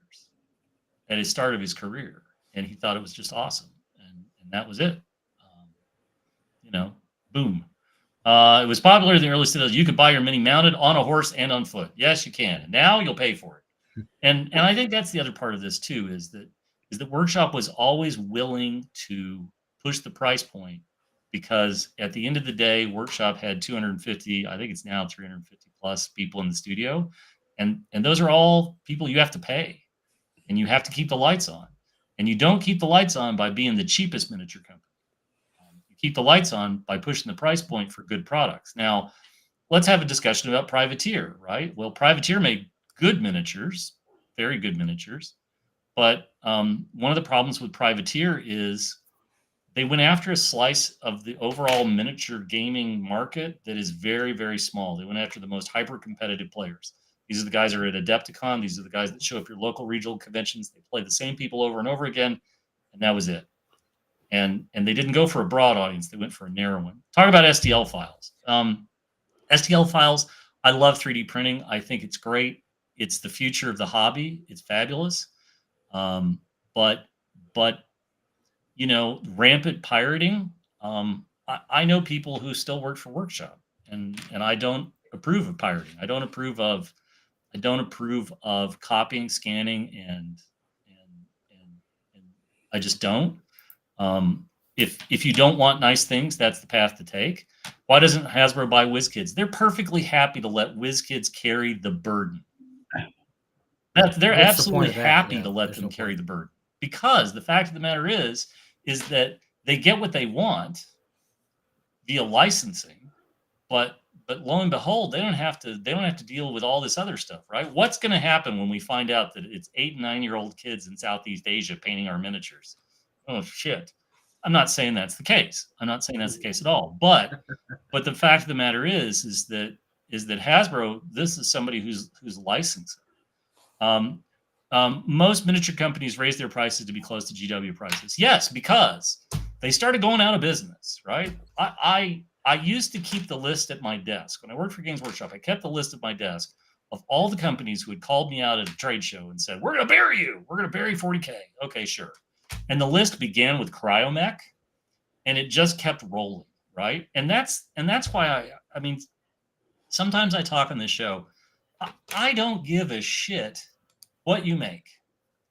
at his start of his career, and he thought it was just awesome, and that was it. Boom. It was popular in the early 2000s. You could buy your Mini mounted on a horse and on foot. Yes, you can. And now you'll pay for it. And I think that's the other part of this too, is that Workshop was always willing to push the price point, because at the end of the day, Workshop had 250, I think it's now 350 plus people in the studio. And those are all people you have to pay, and you have to keep the lights on. And you don't keep the lights on by being the cheapest miniature company. Keep the lights on by pushing the price point for good products. Now, let's have a discussion about Privateer, right? Well, Privateer made good miniatures, very good miniatures. But one of the problems with Privateer is they went after a slice of the overall miniature gaming market that is very, very small. They went after the most hyper-competitive players. These are the guys that are at Adepticon. These are the guys that show up at your local regional conventions. They play the same people over and over again, and that was it. And they didn't go for a broad audience. They went for a narrow one. Talk about STL files. STL files, I love 3D printing. I think it's great. It's the future of the hobby. It's fabulous. But rampant pirating. I know people who still work for Workshop, and I don't approve of pirating. I don't approve of copying, scanning, and I just don't. If you don't want nice things, that's the path to take. Why doesn't Hasbro buy WizKids? They're perfectly happy to let WizKids carry the burden. They're absolutely happy to let them carry the burden, because the fact of the matter is that they get what they want via licensing, but lo and behold, they don't have to deal with all this other stuff, right? What's going to happen when we find out that it's 8 and 9-year-old kids in Southeast Asia painting our miniatures? Oh shit. I'm not saying that's the case. I'm not saying that's the case at all. But the fact of the matter is that Hasbro, this is somebody who's licensing. Most miniature companies raise their prices to be close to GW prices. Yes, because they started going out of business, right? I used to keep the list at my desk. When I worked for Games Workshop, I kept the list at my desk of all the companies who had called me out at a trade show and said, "We're going to bury you. We're going to bury 40K." Okay, sure. And the list began with Cryomech, and it just kept rolling, right? And that's why I mean, sometimes I talk on this show. I don't give a shit what you make.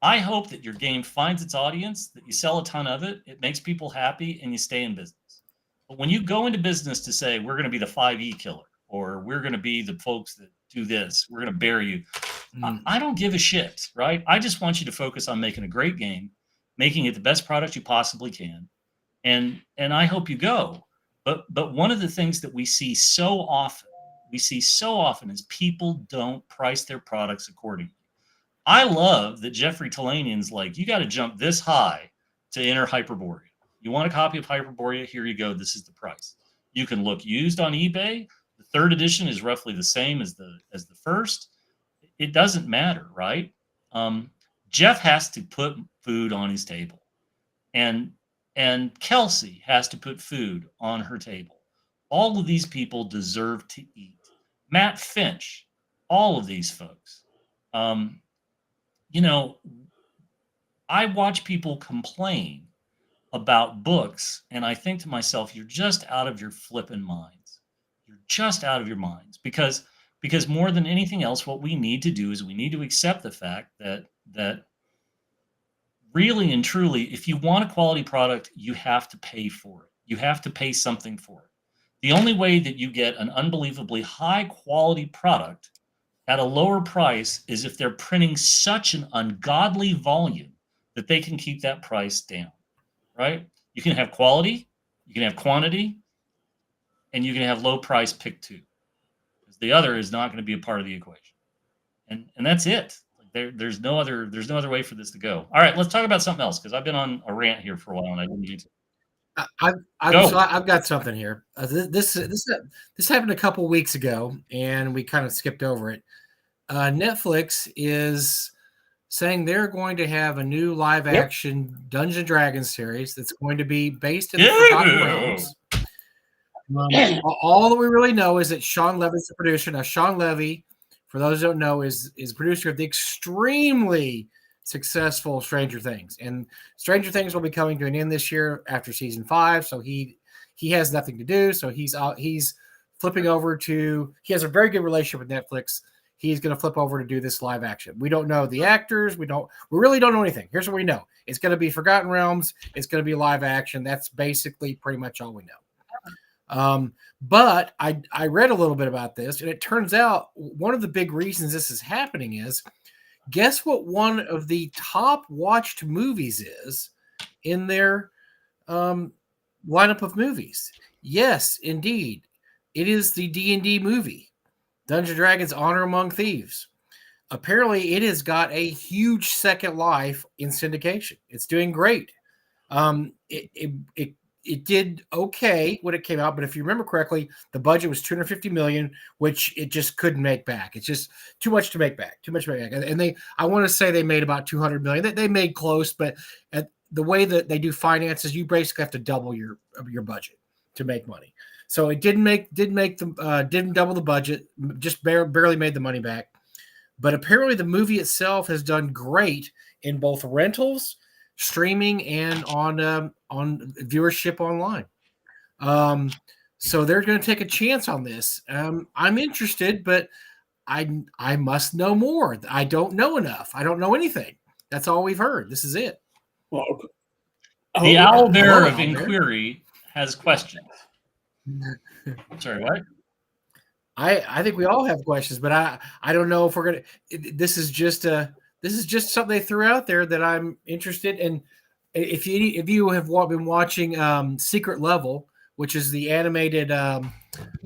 I hope that your game finds its audience, that you sell a ton of it, it makes people happy, and you stay in business. But when you go into business to say, we're going to be the 5e killer, or we're going to be the folks that do this, we're going to bury you, I don't give a shit, right? I just want you to focus on making a great game, making it the best product you possibly can, and I hope you go. But one of the things that we see so often is people don't price their products accordingly. I love that Jeffrey Talanian's like, you got to jump this high to enter Hyperborea. You want a copy of Hyperborea? Here you go. This is the price. You can look used on eBay. The third edition is roughly the same as the first. It doesn't matter, right? Jeff has to put food on his table, and Kelsey has to put food on her table. All of these people deserve to eat. Matt Finch, all of these folks. I watch people complain about books, and I think to myself, you're just out of your flipping minds. You're just out of your minds because more than anything else, what we need to do is we need to accept the fact that really and truly, if you want a quality product, you have to pay for it. You have to pay something for it. The only way that you get an unbelievably high quality product at a lower price is if they're printing such an ungodly volume that they can keep that price down, right? You can have quality, you can have quantity, and you can have low price pick two. Because the other is not going to be a part of the equation. And that's it. There's no other way for this to go. All right, let's talk about something else because I've been on a rant here for a while and I didn't need to. I've got something here. This happened a couple weeks ago, and we kind of skipped over it. Netflix is saying they're going to have a new live action Dungeons and Dragons series that's going to be based in the Forgotten Realms. All that we really know is that Sean Levy's the producer. Now, Sean Levy, for those who don't know, is producer of the extremely successful Stranger Things, and Stranger Things will be coming to an end this year after season 5. So he has nothing to do. So he's flipping over to. He has a very good relationship with Netflix. He's going to flip over to do this live action. We don't know the actors. We really don't know anything. Here's what we know: it's going to be Forgotten Realms. It's going to be live action. That's basically pretty much all we know. But I read a little bit about this, and it turns out one of the big reasons this is happening is. Guess what one of the top watched movies is in their lineup of movies? Yes, indeed. It is the D&D movie, Dungeons & Dragons Honor Among Thieves. Apparently, it has got a huge second life in syndication. It's doing great. It did okay when it came out, but if you remember correctly, the budget was $250 million, which it just couldn't make back. It's just too much to make back. And I want to say they made about $200 million. They made close, but at the way that they do finances, you basically have to double your budget to make money. So it didn't double the budget, just barely made the money back. But apparently, the movie itself has done great in both rentals, streaming, and on viewership online. So they're going to take a chance on this. I'm interested, but I must know more. I don't know enough. I don't know anything. That's all we've heard. This is it. Well, the owlbear of inquiry has questions. Sorry, what? I think we all have questions, but I don't know if we're gonna. This is just something they threw out there that I'm interested in. If you have been watching Secret Level, which is the animated, I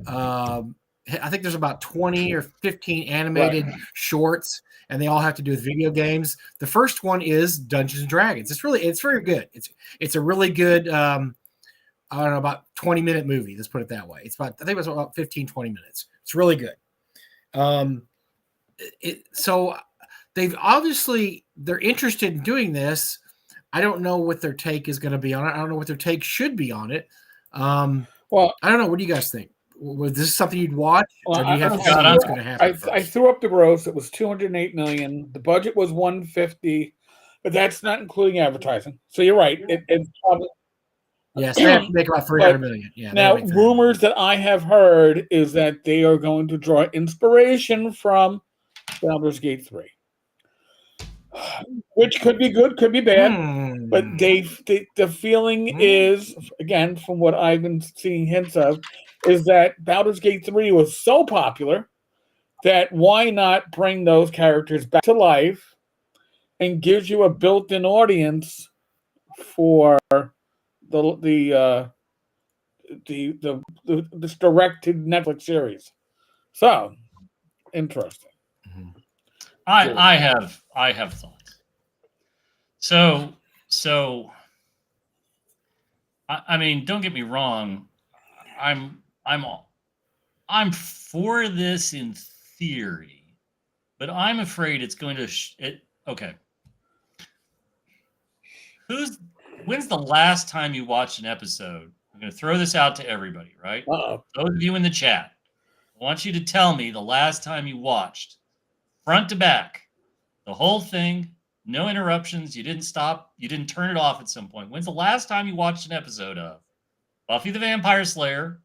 think there's about 20 or 15 animated shorts, and they all have to do with video games. The first one is Dungeons and Dragons. It's very good. It's a really good, I don't know, about 20-minute movie. Let's put it that way. I think it was about 15, 20 minutes. It's really good. So they're interested in doing this. I don't know what their take is going to be on it. I don't know what their take should be on it. Well, I don't know. What do you guys think? Was this something you'd watch? Well, or do you have to see what's going to happen? I threw up the gross. It was $208 million. The budget was $150, but that's not including advertising. So you're right. It's probably yes, they have to make about $300 million. Yeah. Now, rumors that I have heard is that they are going to draw inspiration from Baldur's Gate 3. Which could be good, could be bad, but the feeling is, again, from what I've been seeing hints of, is that Baldur's Gate 3 was so popular that why not bring those characters back to life and gives you a built-in audience for this directed Netflix series. So interesting. I have thoughts. So I mean, don't get me wrong. I'm for this in theory, but I'm afraid it's going to. Okay. When's the last time you watched an episode? I'm going to throw this out to everybody, right? Uh-oh. Those of you in the chat, I want you to tell me the last time you watched front to back the whole thing, no interruptions. You didn't stop. You didn't turn it off at some point. When's the last time you watched an episode of Buffy the Vampire Slayer?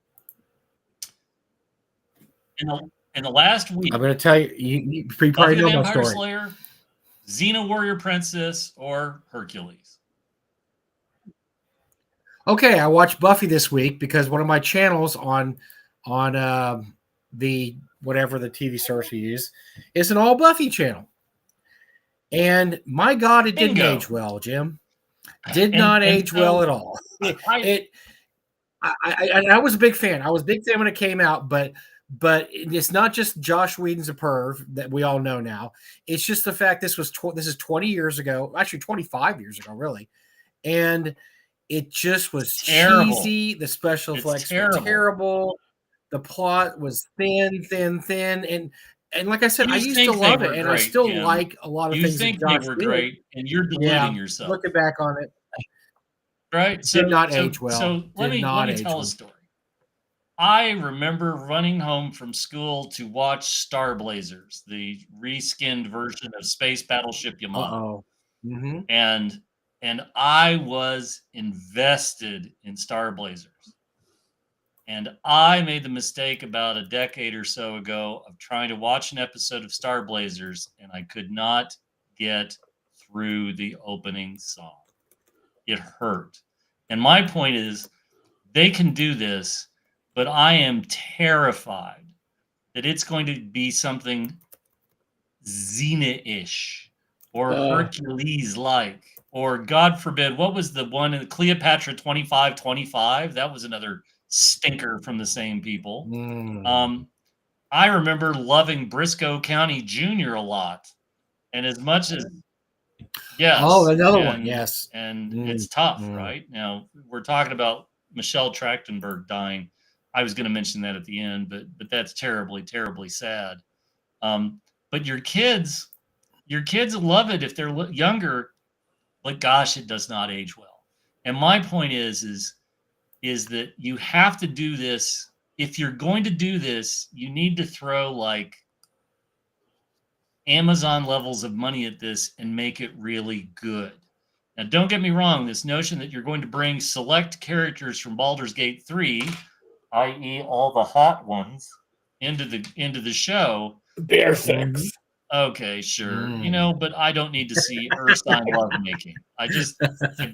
In the last week, I'm going to tell you, you Buffy probably the know my Vampire story. Slayer, Xena Warrior Princess, or Hercules? Okay, I watched Buffy this week because one of my channels on the whatever the TV source you use is an all Buffy channel, and my God, it didn't Bingo. age well, Jim. Did And- not and age so well at all. I- I was a big fan. I was a big fan when it came out, but it's not just Josh Whedon's a perv that we all know now. It's just the fact this is 20 years ago, actually 25 years ago, really, and it just was Terrible. cheesy. The special It's effects terrible. were terrible. The plot was thin, and like I said, I You used think to they love were it, and I great, still Jim. like a lot of You things. think that they Josh were did. great, and you're deluding yourself. Looking back on it, Right? Did not age well. So let Did me not age tell well. a story. I remember running home from school to watch Star Blazers, the reskinned version of Space Battleship Yamato. Mm-hmm. And I was invested in Star Blazers. And I made the mistake about a decade or so ago of trying to watch an episode of Star Blazers, and I could not get through the opening song. It hurt. And my point is, they can do this, but I am terrified that it's going to be something Xena-ish or Hercules-like, or God forbid, what was the one in Cleopatra 2525? That was another stinker from the same people. I remember loving Briscoe County Jr. a lot, and as much as another one, yes, and it's tough, right? Now we're talking about Michelle Trachtenberg dying. I was going to mention that at the end, but that's terribly, terribly sad. But your kids love it if they're younger. But gosh, it does not age well. And my point is that you have to do this. If you're going to do this, you need to throw like Amazon levels of money at this and make it really good. Now, don't get me wrong. This notion that you're going to bring select characters from Baldur's Gate 3, i.e., all the hot ones, into the show. Bear sex. Okay, sure. But I don't need to see Ursine lovemaking. I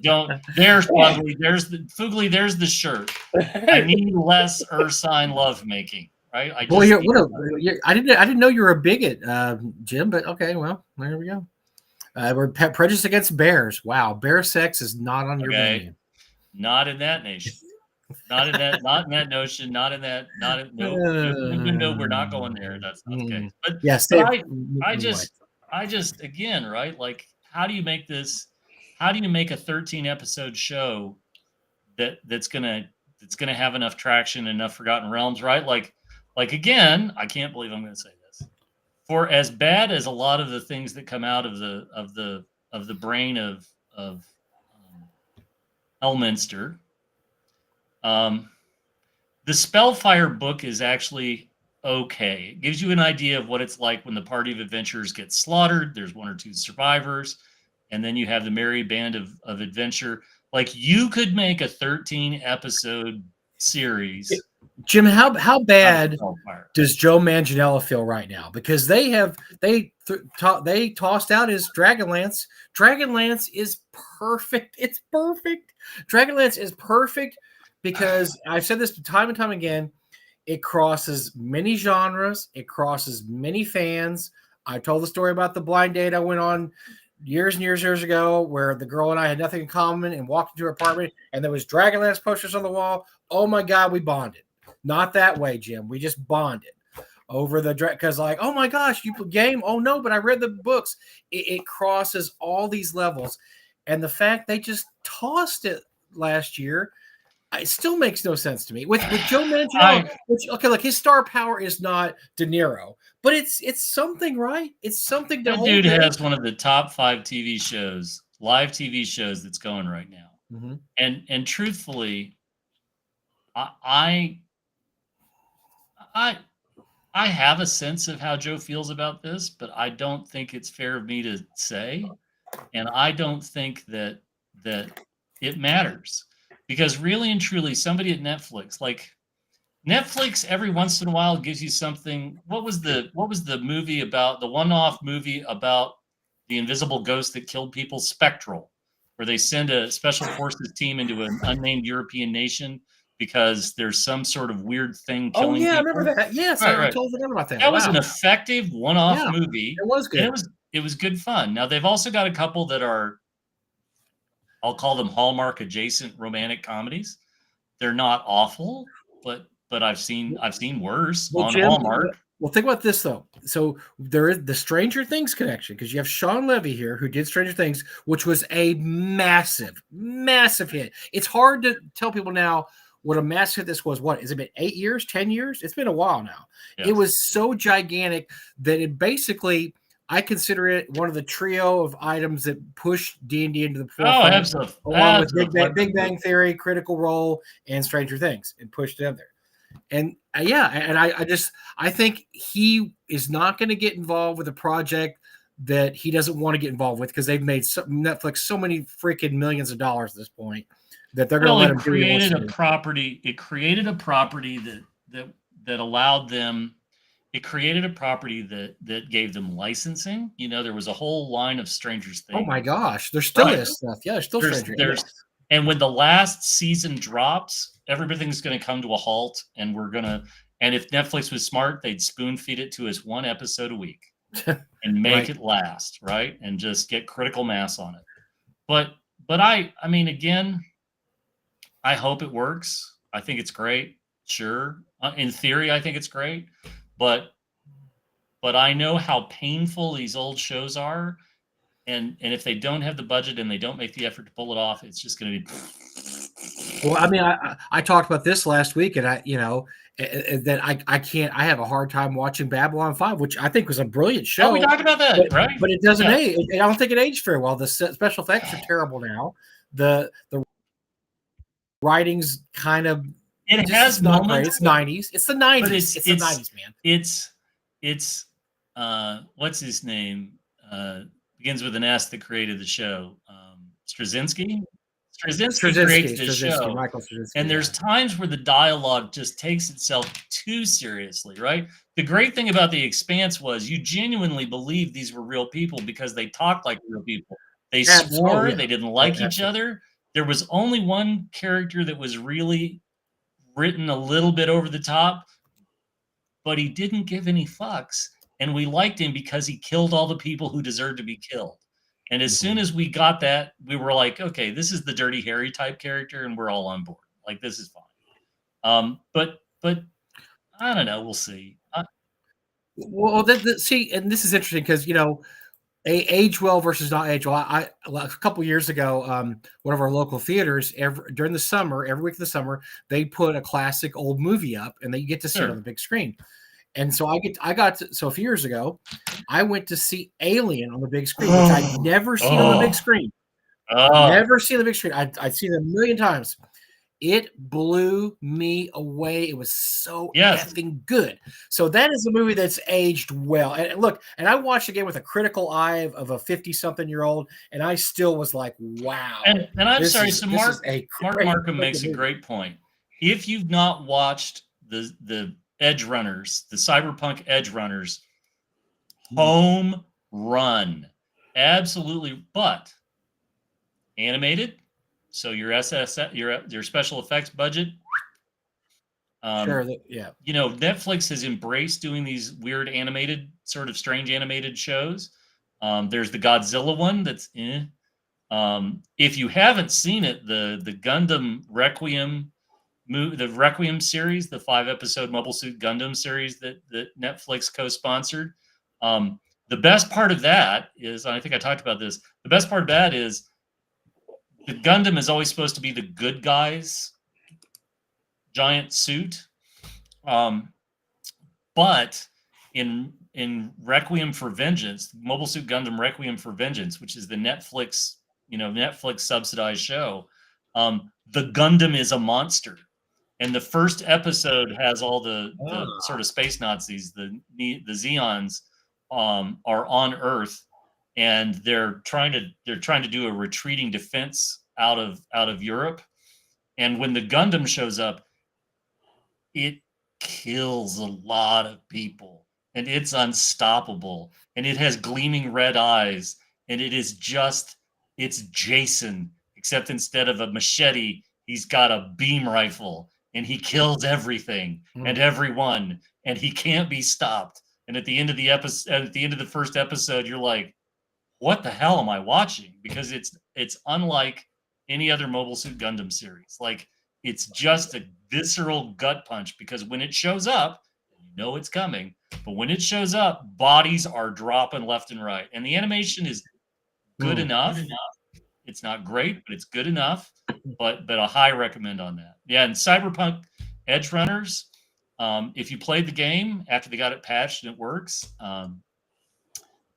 don't. There's Fugly. There's the shirt. I need less Ursine lovemaking. Right? I didn't know you were a bigot, Jim. But okay, well, there we go. We're prejudiced against bears. Wow, bear sex is not on your menu. Not in that nation. Not in that notion. Not in that. No, we're not going there. That's not the case. But yes, I just again, right? Like, how do you make this? How do you make a 13 episode show that's gonna have enough traction, enough Forgotten Realms, right? Like again, I can't believe I'm going to say this. For as bad as a lot of the things that come out of the brain of Elminster. The Spellfire book is actually okay. It gives you an idea of what it's like when the party of adventurers gets slaughtered. There's one or two survivors, and then you have the merry band of adventure. Like, you could make a 13 episode series. Jim, how bad does Joe Manganiello feel right now? Because they tossed out his Dragonlance. Dragonlance is perfect. It's perfect. Dragonlance is perfect because I've said this time and time again. It crosses many genres. It crosses many fans. I told the story about the blind date I went on years and years ago where the girl and I had nothing in common and walked into her apartment and there was Dragonlance posters on the wall. Oh my God, we bonded. Not that way, Jim. We just bonded over the because like, oh my gosh, you play game. Oh no, but I read the books. It crosses all these levels. And the fact they just tossed it last year, it still makes no sense to me. With Joe Manganiello, like his star power is not De Niro, but it's something, right? It's something. That dude has one of the top 5 TV shows, live TV shows that's going right now. Mm-hmm. And truthfully, I have a sense of how Joe feels about this, but I don't think it's fair of me to say and I don't think that it matters, because really and truly, somebody at Netflix, like Netflix, every once in a while gives you something. What was the movie about, the one-off movie about the invisible ghost that killed people? Spectral, where they send a special forces team into an unnamed European nation because there's some sort of weird thing Oh killing yeah, I people. remember that. Yes, Right, I right. totally forgot about that. That was Wow. an effective one-off Yeah, movie, it was and good. it was good fun. Now they've also got a couple that are, I'll call them Hallmark adjacent romantic comedies. They're not awful, but I've seen worse Well, on Jim, Hallmark. well, think about this though. So there is the Stranger Things connection, because you have Sean Levy here who did Stranger Things, which was a massive, massive hit. It's hard to tell people now what a massive hit this was. What has it been? 8 years, 10 years? It's been a while now. Yes. It was so gigantic that it basically, I consider it one of the trio of items that pushed D&D into the forefront, along with Big Bang Theory, Critical Role, and Stranger Things, and pushed them there. And I think he is not going to get involved with a project that he doesn't want to get involved with, because they've made Netflix so many freaking millions of dollars at this point that they're going to let him do what he wants to do. It created a property that allowed them. It created a property that gave them licensing. There was a whole line of Stranger Things. Oh my gosh, there still is stuff. Yeah, there's still Stranger Things. And when the last season drops, everything's going to come to a halt, and and if Netflix was smart, they'd spoon feed it to us one episode a week and make it last, right? And just get critical mass on it. But I mean, again, I hope it works. I think it's great. Sure. In theory, I think it's great, but I know how painful these old shows are. And if they don't have the budget and they don't make the effort to pull it off, it's just going to be. Well, I mean, I talked about this last week, and that I have a hard time watching Babylon 5, which I think was a brilliant show. Oh, we talked about that, right? But it doesn't age. I don't think it aged very well. The special effects are terrible now. The writing's kind of, it has not moments. Great. It's 90s. It's the 90s. It's the 90s, man. It's what's his name? Begins with an S, that created the show. Straczynski. Straczynski creates the show. Michael Straczynski, and there's times where the dialogue just takes itself too seriously, right? The great thing about The Expanse was you genuinely believed these were real people because they talked like real people. They swore, they didn't like each other. There was only one character that was really written a little bit over the top, but he didn't give any fucks. And we liked him because he killed all the people who deserved to be killed. And as soon as we got that, we were like, okay, this is the Dirty Harry type character, and we're all on board. Like, this is fine. But I don't know. We'll see. Well, see, and this is interesting because age well versus not age well. A couple years ago, one of our local theaters, during the summer, every week of the summer, they put a classic old movie up, and they get to see it on the big screen. And so so a few years ago, I went to see Alien on the big screen, which I'd never seen on the big screen. Never seen the big screen. I'd seen it a million times. It blew me away. It was so effing good. So that is a movie that's aged well. And look, and I watched it again with a critical eye of a 50-something-year-old, and I still was like, wow. And I'm sorry, so Mark Markham makes a great point. If you've not watched the Edge Runners, the Cyberpunk Edge Runners, home run. Absolutely. But animated, so your your special effects budget. Netflix has embraced doing these weird animated, sort of strange animated shows. There's the Godzilla one that's if you haven't seen it, the Gundam Requiem the Requiem series, the 5-episode Mobile Suit Gundam series that Netflix co-sponsored. The best part of that is, I think I talked about this, the best part of that is the Gundam is always supposed to be the good guy's giant suit. But in Requiem for Vengeance, Mobile Suit Gundam Requiem for Vengeance, which is the Netflix subsidized show, the Gundam is a monster. And the first episode has all the sort of space Nazis, the Zeons, are on Earth, and they're trying to do a retreating defense out of Europe. And when the Gundam shows up, it kills a lot of people, and it's unstoppable, and it has gleaming red eyes, and it's Jason, except instead of a machete, he's got a beam rifle, and he kills everything and everyone, and he can't be stopped. And at the end of the episode, at the end of the first episode, you're like, what the hell am I watching? Because it's unlike any other Mobile Suit Gundam series. Like, it's just a visceral gut punch, because when it shows up, you know it's coming. But when it shows up, bodies are dropping left and right. And the animation is good enough. It's not great, but it's good enough. But a high recommend on that. Yeah, and Cyberpunk Edge Runners, if you played the game after they got it patched and it works,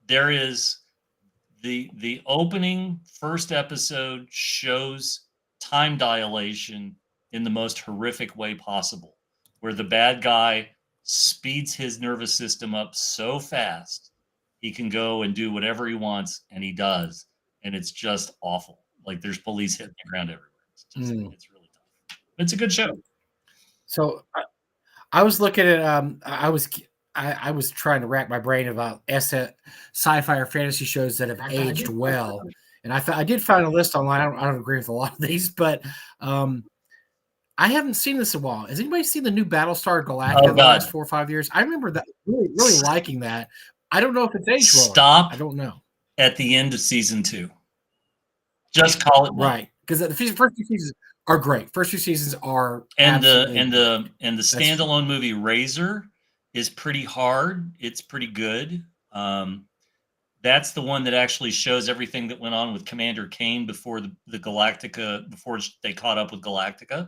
there is the opening first episode shows time dilation in the most horrific way possible, where the bad guy speeds his nervous system up so fast he can go and do whatever he wants, and he does, and it's just awful. Like, there's police hitting the ground everywhere. It's really tough. It's a good show. So I was looking at I was trying to rack my brain about sci-fi or fantasy shows that have aged well, and I did find a list online. I don't agree with a lot of these, but I haven't seen this in a while. Has anybody seen the new Battlestar Galactica in the last 4 or 5 years? I remember that really liking that. I don't know if it's aged well. Stop. I don't know. At the end of season 2, just call it right, because the first 2 seasons are great. First 2 seasons are and the standalone movie Razor is pretty hard. It's pretty good. That's the one that actually shows everything that went on with Commander Kane before the Galactica, before they caught up with Galactica.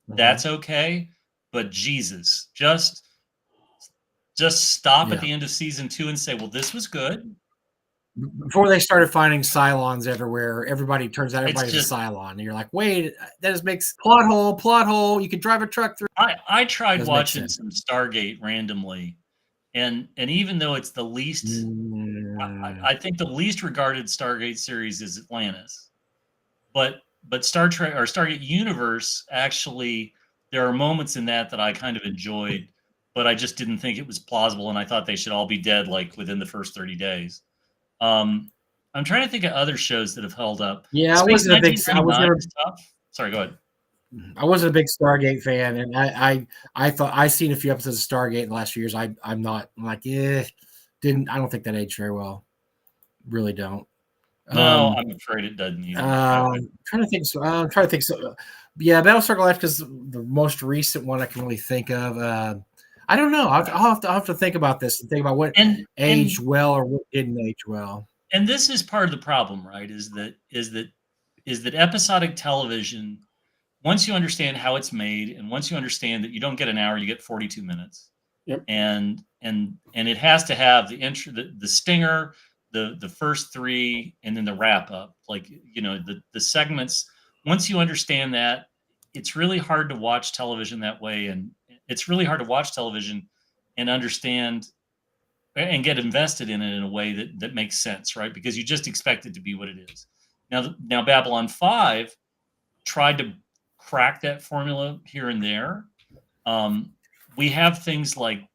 That's okay, but Jesus, just stop at the end of season 2 and say, well, this was good. Before they started finding Cylons everywhere, everybody's a Cylon, and you're like, wait, that just makes plot hole. You can drive a truck through. I tried watching some Stargate randomly, and even though it's the least, I think the least regarded Stargate series is Atlantis, but Star Trek or Stargate Universe, actually, there are moments in that I kind of enjoyed, but I just didn't think it was plausible, and I thought they should all be dead like within the first 30 days. I'm trying to think of other shows that have held up. Yeah, I wasn't a big. Sorry, go ahead. I wasn't a big Stargate fan, and I thought I've seen a few episodes of Stargate in the last few years. I'm like, I don't think that aged very well. Really don't. No, I'm afraid it doesn't either. I'm trying to think. So, yeah, Battlestar Galactica is the most recent one I can really think of. I don't know. I'll have to think about this and think about what aged well or what didn't age well. And this is part of the problem, right? Is that episodic television, once you understand how it's made, and once you understand that you don't get an hour, you get 42 minutes. Yep. And it has to have the intro, the stinger, the first 3, and then the wrap up. Like, the segments. Once you understand that, it's really hard to watch television that way, and it's really hard to watch television and understand and get invested in it in a way that makes sense, right? Because you just expect it to be what it is. Now Babylon 5 tried to crack that formula here and there. We have things like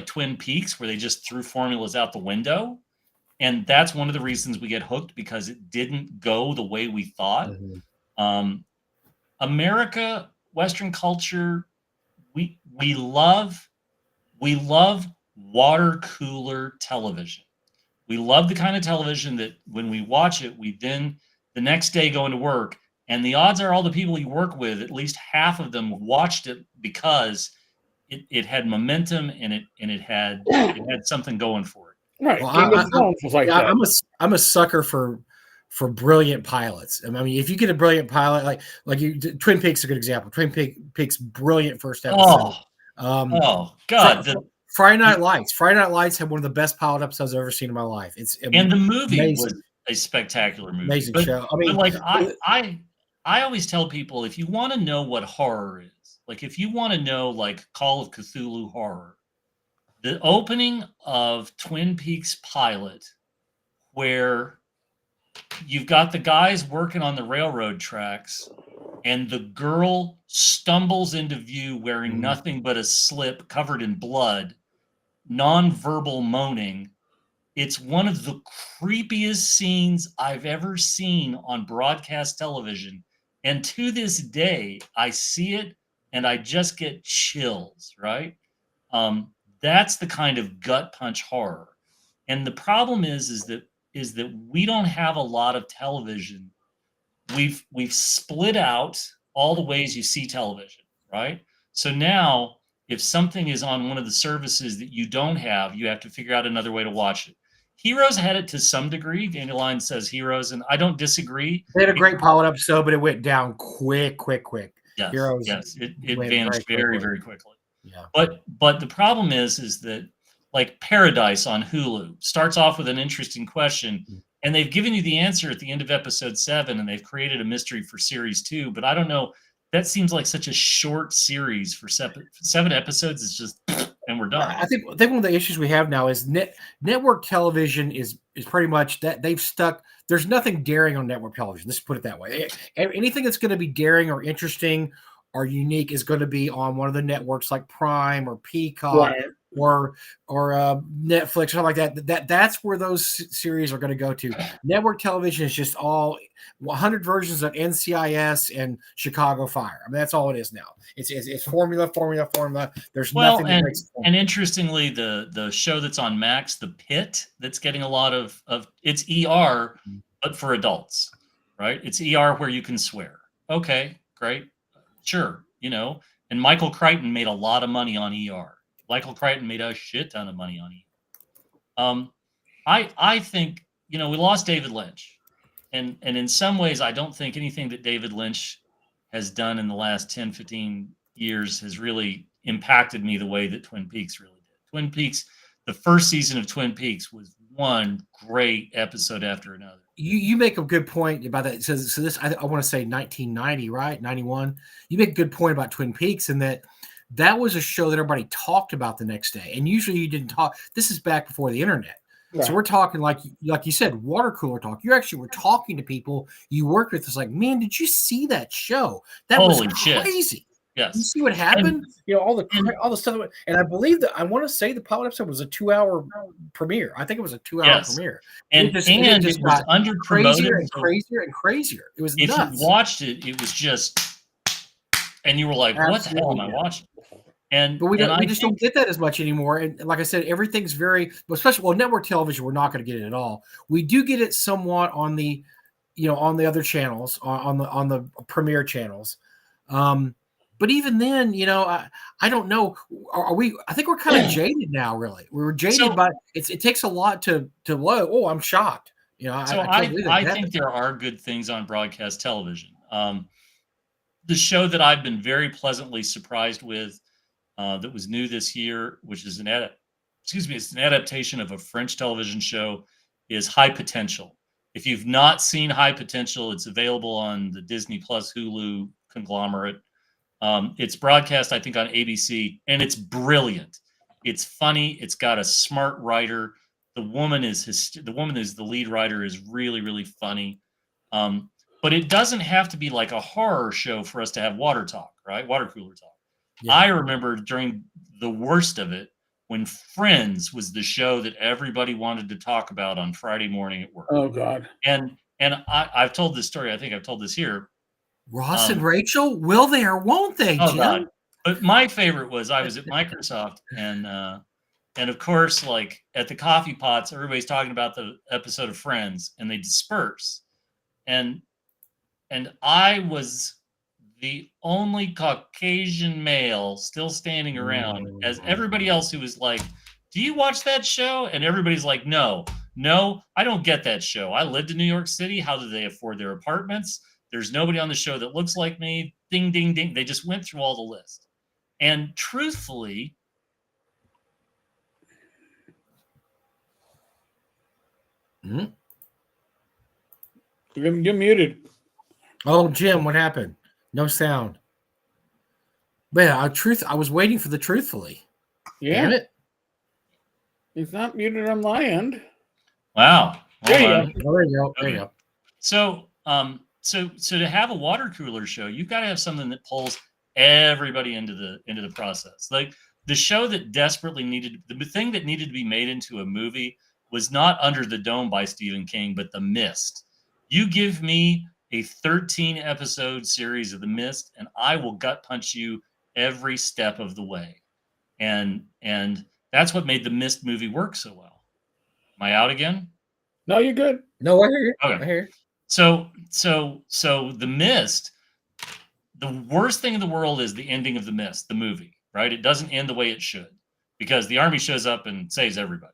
Twin Peaks, where they just threw formulas out the window, and that's one of the reasons we get hooked, because it didn't go the way we thought. America, Western culture, we love water cooler television. We love the kind of television that when we watch it, we then the next day go into work, and the odds are all the people you work with, at least half of them watched it because it had momentum, and it had something going for it. Right. Well, I'm a sucker for brilliant pilots. I mean, if you get a brilliant pilot, like Twin Peaks is a good example. Twin Peaks brilliant first episode. God! Friday Night Lights. Friday Night Lights had one of the best pilot episodes I've ever seen in my life. And the movie was a spectacular movie. Amazing show. I mean, but I always tell people, if you want to know what horror is, like if you want to know like Call of Cthulhu horror, the opening of Twin Peaks pilot where you've got the guys working on the railroad tracks, and the girl stumbles into view wearing nothing but a slip covered in blood, nonverbal moaning. It's one of the creepiest scenes I've ever seen on broadcast television. And to this day, I see it and I just get chills, right? That's the kind of gut punch horror. And the problem is that we don't have a lot of television. We've split out all the ways you see television, right? So now if something is on one of the services that you don't have, you have to figure out another way to watch it. Heroes had it to some degree. Dandelion says Heroes, and I don't disagree. They had a great pilot episode, but it went down quick. Yes, Heroes, yes, it vanished very, very quickly. Yeah. But the problem is that like Paradise on Hulu starts off with an interesting question, and they've given you the answer at the end of episode 7, and they've created a mystery for series 2. But I don't know. That seems like such a short series for 7 episodes. It's just, and we're done. I think one of the issues we have now is network television is pretty much that they've stuck. There's nothing daring on network television. Let's put it that way. Anything that's going to be daring or interesting or unique is going to be on one of the networks like Prime or Peacock or Netflix, something like that. That's where those series are going to go to. Network television is just all 100 versions of NCIS and Chicago Fire. I mean, that's all it is now. It's formula. There's nothing. And interestingly, the show that's on Max, The Pit, that's getting a lot of it's ER, but for adults, right? It's ER where you can swear. Okay, great, sure, And Michael Crichton made a lot of money on ER. Michael Crichton made a shit ton of money on ER. I think we lost David Lynch, and in some ways, I don't think anything that David Lynch has done in the last 10, 15 years has really impacted me the way that Twin Peaks really did. Twin Peaks, the first season of Twin Peaks was one great episode after another. You make a good point about that. So this, I want to say 1990, right? 91. You make a good point about Twin Peaks in that was a show that everybody talked about the next day. And usually you didn't talk. This is back before the internet. Right. So we're talking like you said, water cooler talk. You actually were talking to people you worked with. It's like, man, did you see that show? That Holy was shit. crazy. Yes. You see what happened? And, all the stuff. And I believe that I want to say the pilot episode was a 2-hour premiere. I think it was a 2-hour premiere. And it was under crazier and crazier. It was nuts. If you watched it, it was just, and you were like, what the hell am I watching? But we just don't get that as much anymore. And like I said, everything's very, especially network television. We're not going to get it at all. We do get it somewhat on the, on the other channels, on the premiere channels. But even then, I don't know. Are we? I think we're kind of jaded now. Really, we're jaded by it takes a lot to. Oh, I'm shocked. I think there are good things on broadcast television. The show that I've been very pleasantly surprised with. That was new this year, which is it's an adaptation of a French television show, is High Potential. If you've not seen High Potential, it's available on the Disney Plus Hulu conglomerate. It's broadcast, I think, on ABC, and it's brilliant. It's funny. It's got a smart writer. The woman is the lead writer is really, really funny. But it doesn't have to be like a horror show for us to have water talk, right? Water cooler talk. Yeah. I remember during the worst of it when Friends was the show that everybody wanted to talk about on Friday morning at work. Oh God! And I've told this story. I think I've told this here. Ross and Rachel, will they or won't they? Oh Jim? God! But my favorite was I was at Microsoft and of course, like at the coffee pots, everybody's talking about the episode of Friends, and they disperse, and I was the only Caucasian male still standing around as everybody else who was like, do you watch that show? And everybody's like, no, I don't get that show. I lived in New York City. How do they afford their apartments? There's nobody on the show that looks like me. Ding, ding, ding. They just went through all the list. And truthfully, you're muted. Oh, Jim, what happened? No sound. Man, I was waiting for the truthfully. Yeah. Damn it. He's not muted on my end. Wow. There you Hold on. Oh, there you go. There you go. So, so to have a water cooler show, you've got to have something that pulls everybody into the process. Like the show that desperately needed, the thing that needed to be made into a movie was not Under the Dome by Stephen King, but The Mist. You give me a 13 episode series of The Mist, and I will gut punch you every step of the way. And that's what made the Mist movie work so well. Am I out again? No, you're good. No, I hear you. Okay. I hear you. So the Mist, the worst thing in the world is the ending of the Mist, the movie, right? It doesn't end the way it should because the army shows up and saves everybody.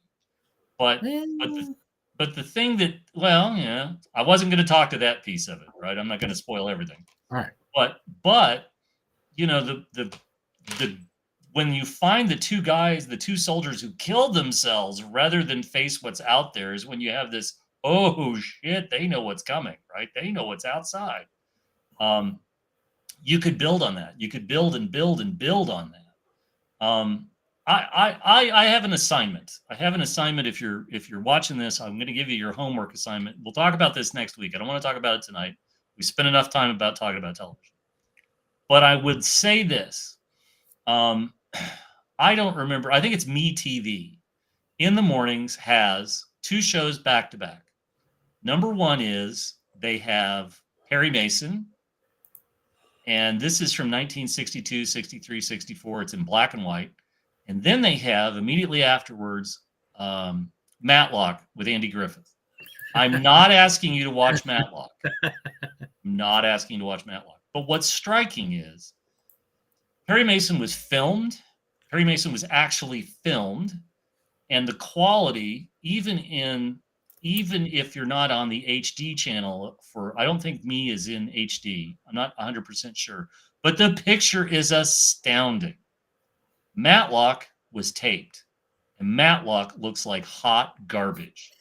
But the thing that, well, yeah, I wasn't going to talk to that piece of it, right? I'm not going to spoil everything. All right. But you know, the when you find the two soldiers who killed themselves rather than face what's out there is when you have this, oh shit, they know what's coming, right? They know what's outside. You could build on that. You could build and build and build on that. I have an assignment. I have an assignment. If you're watching this, I'm going to give you your homework assignment. We'll talk about this next week. I don't want to talk about it tonight. We spent enough time about talking about television. But I would say this. I don't remember. I think it's MeTV. In the Mornings has two shows back to back. Number one is they have Perry Mason. And this is from 1962, 63, 64. It's in black and white. And then they have immediately afterwards Matlock with Andy Griffith. I'm not asking you to watch Matlock. I'm not asking you to watch Matlock. But what's striking is Perry Mason was filmed. Perry Mason was actually filmed. And the quality, even if you're not on the HD channel I don't think Me is in HD. I'm not 100% sure. But the picture is astounding. Matlock was taped, and Matlock looks like hot garbage.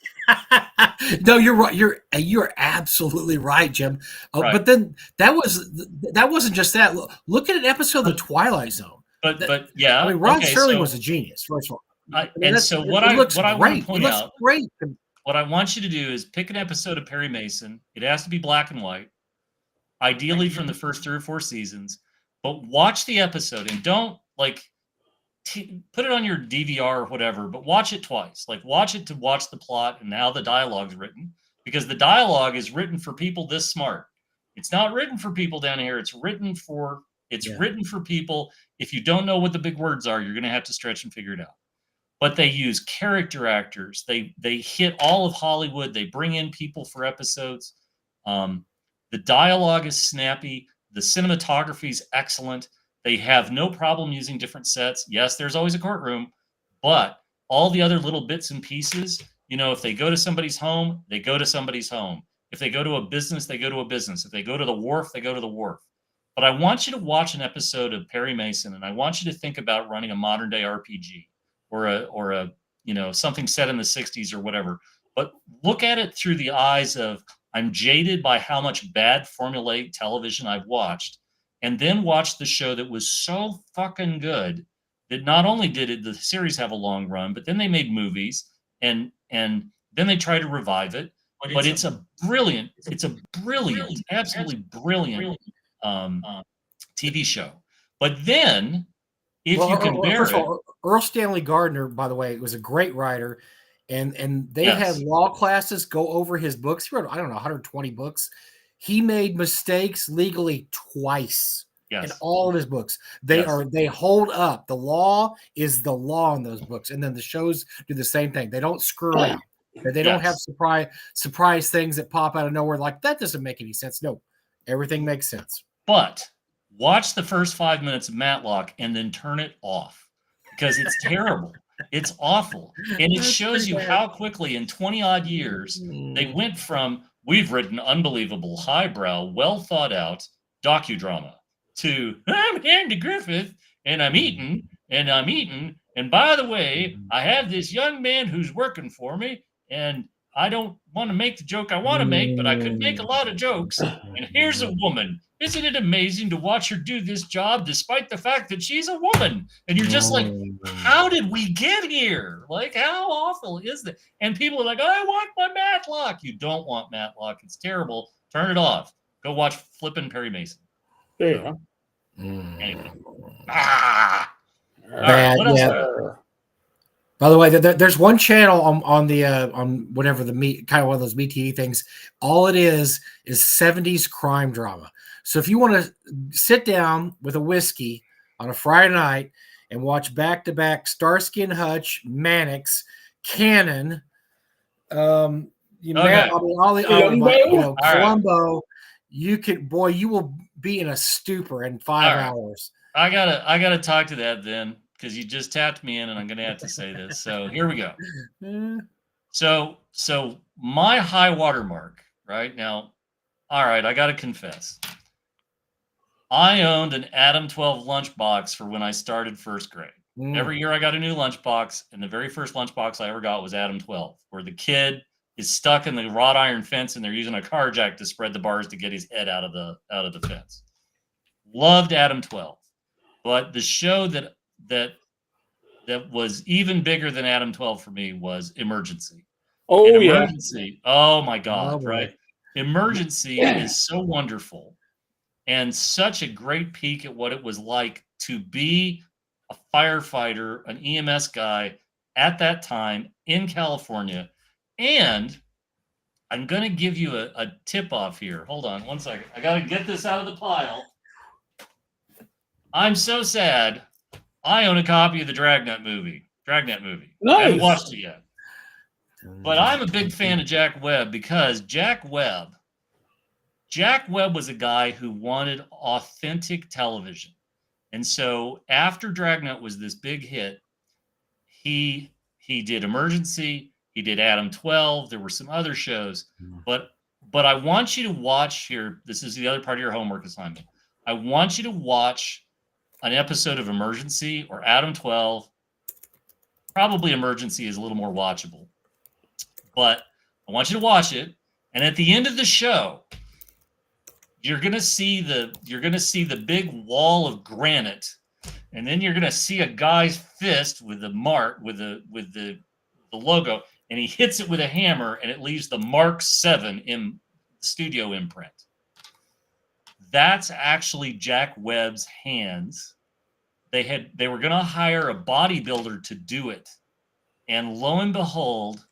No, you're right. You're absolutely right, Jim. Right. But then that wasn't just that. Look at an episode of The Twilight Zone. But yeah, I mean, Rod Serling so was a genius. First of all, what I want to point out, great. What I want you to do is pick an episode of Perry Mason. It has to be black and white, ideally from the first 3 or 4 seasons. But watch the episode and don't put it on your DVR or whatever, but watch it twice. Like watch it to watch the plot and how the dialogue's written, because the dialogue is written for people this smart. It's not written for people down here. It's written for people. If you don't know what the big words are, you're going to have to stretch and figure it out. But they use character actors. They hit all of Hollywood. They bring in people for episodes. The dialogue is snappy. The cinematography is excellent. They have no problem using different sets. Yes, there's always a courtroom, but all the other little bits and pieces, if they go to somebody's home, they go to somebody's home. If they go to a business, they go to a business. If they go to the wharf, they go to the wharf. But I want you to watch an episode of Perry Mason, and I want you to think about running a modern day RPG or a something set in the 60s or whatever. But look at it through the eyes of, I'm jaded by how much bad formulaic television I've watched. And then watch the show that was so fucking good that not only did the series have a long run, but then they made movies and then they tried to revive it. But it's a brilliant, absolutely brilliant TV show. But then, if you can bear it, Earl Stanley Gardner, by the way, was a great writer, and they had law classes go over his books. He wrote, 120 books. He made mistakes legally twice in all of his books. They hold up. The law is the law in those books. And then the shows do the same thing. They don't screw out. They don't have surprise things that pop out of nowhere. Like, that doesn't make any sense. No, everything makes sense. But watch the first 5 minutes of Matlock and then turn it off because it's terrible. It's awful. And it shows you how quickly in 20 odd years they went from, we've written unbelievable, highbrow, well thought out docudrama to, I'm Andy Griffith and I'm eating. And by the way, I have this young man who's working for me and I don't want to make the joke I want to make, but I could make a lot of jokes. And here's a woman. Isn't it amazing to watch her do this job despite the fact that she's a woman? And you're just like, how did we get here? Like, how awful is that? And people are like, I want my Matlock. You don't want Matlock. It's terrible. Turn it off. Go watch Flippin' Perry Mason. There you go. Anyway. All right, what else? Yeah. By the way, there's one channel on the on whatever the meat kind of one of those MeTV things. All it is 70s crime drama. So if you want to sit down with a whiskey on a Friday night and watch back-to-back Starsky and Hutch, Mannix, Cannon, all the Columbo, you will be in a stupor in 5 hours. I gotta talk to that then, because you just tapped me in and I'm gonna have to say this. So here we go. So my high water mark right now. All right, I gotta confess. I owned an Adam 12 lunchbox for when I started first grade. Every year I got a new lunchbox, and the very first lunchbox I ever got was Adam 12, where the kid is stuck in the wrought iron fence and they're using a car jack to spread the bars to get his head out of the fence. Loved Adam 12. But the show that was even bigger than Adam 12 for me was Emergency. Oh, Emergency. Oh my God, right? Emergency is so wonderful and such a great peek at what it was like to be a firefighter, an EMS guy at that time in California. And I'm going to give you a tip off here. Hold on one second. I got to get this out of the pile. I'm so sad. I own a copy of the Dragnet movie. Nice. I haven't watched it yet. But I'm a big fan of Jack Webb because Jack Webb was a guy who wanted authentic television. And so after Dragnet was this big hit, he did Emergency, he did Adam 12, there were some other shows, but I want you to watch here. This is the other part of your homework assignment. I want you to watch an episode of Emergency or Adam 12. Probably Emergency is a little more watchable, but I want you to watch it. And at the end of the show, you're gonna see the big wall of granite, and then you're gonna see a guy's fist with the mark with the logo, and he hits it with a hammer, and it leaves the Mark 7 in studio imprint. That's actually Jack Webb's hands. They were gonna hire a bodybuilder to do it, and lo and behold,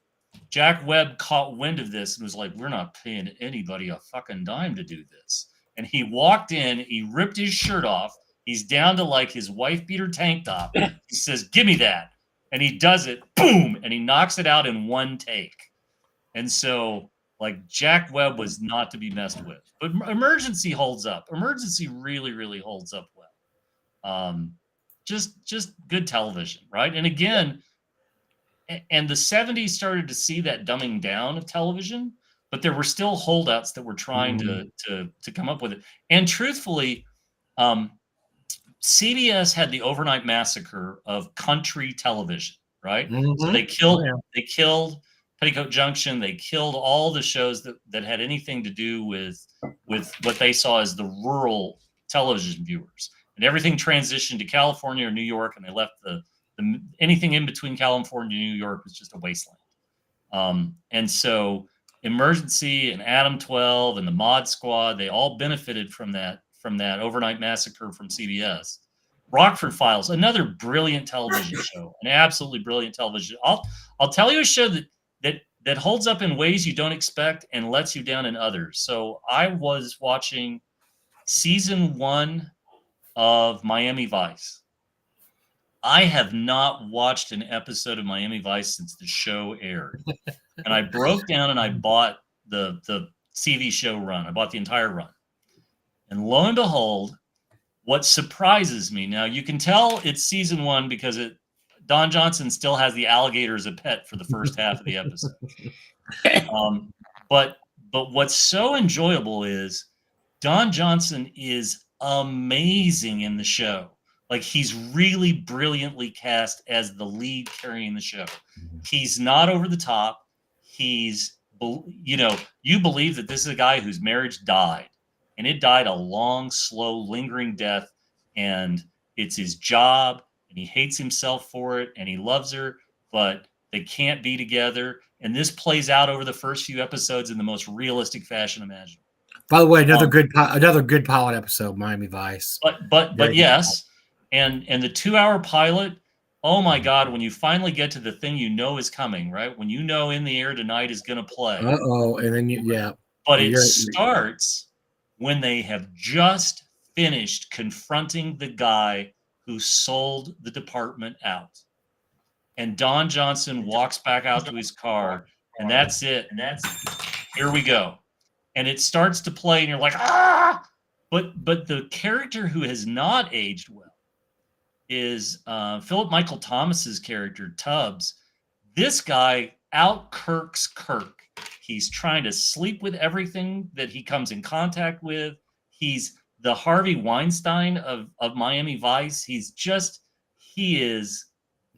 Jack Webb caught wind of this and was like, we're not paying anybody a fucking dime to do this. And he walked in, he ripped his shirt off. He's down to like his wife beater tank top. He says, give me that. And he does it, boom, and he knocks it out in one take. And so, like, Jack Webb was not to be messed with. But Emergency holds up. Emergency really, really holds up well. Just good television, right? And again, and the 70s started to see that dumbing down of television, but there were still holdouts that were trying to come up with it. And truthfully, CBS had the overnight massacre of country television, right? So they killed Petticoat Junction. They killed all the shows that had anything to do with what they saw as the rural television viewers. And everything transitioned to California or New York, and they left the anything in between California and New York was just a wasteland. And so Emergency and Adam 12 and the Mod Squad, they all benefited from that overnight massacre from CBS. Rockford Files, another brilliant television show, an absolutely brilliant television. I'll tell you a show that holds up in ways you don't expect and lets you down in others. So I was watching season 1 of Miami Vice. I have not watched an episode of Miami Vice since the show aired. And I broke down and I bought the TV show run. I bought the entire run. And lo and behold, what surprises me, now you can tell it's season 1 because Don Johnson still has the alligator as a pet for the first half of the episode. But what's so enjoyable is Don Johnson is amazing in the show. Like, he's really brilliantly cast as the lead carrying the show. He's not over the top. he's, you believe that this is a guy whose marriage died, and it died a long, slow, lingering death, and it's his job, and he hates himself for it, and he loves her, but they can't be together. And this plays out over the first few episodes in the most realistic fashion imaginable. By the way, another good pilot episode, Miami Vice. But yes, and the 2-hour pilot. Oh my God! When you finally get to the thing you know is coming, right? When you know In the Air Tonight is going to play. And then But it starts when they have just finished confronting the guy who sold the department out, and Don Johnson walks back out to his car, and that's it. And here we go, and it starts to play, and you're like, ah! But the character who has not aged well is Philip Michael Thomas's character, Tubbs. This guy out-Kirks Kirk. He's trying to sleep with everything that he comes in contact with. He's the Harvey Weinstein of Miami Vice. He is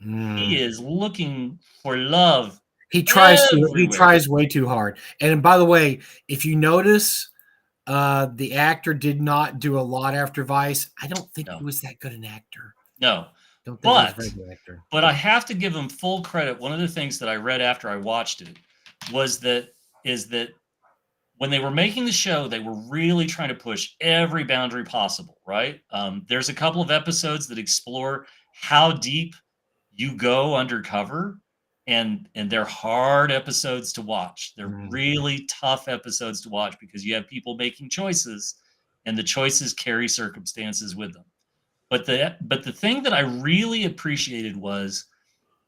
looking for love. He tries way too hard. And by the way, if you notice, the actor did not do a lot after Vice. I don't think he was that good an actor. No, don't think he was a very good actor. But I have to give him full credit. One of the things that I read after I watched it is that when they were making the show, they were really trying to push every boundary possible, right? There's a couple of episodes that explore how deep you go undercover, and they're hard episodes to watch. They're really tough episodes to watch because you have people making choices, and the choices carry circumstances with them. But the thing that I really appreciated was,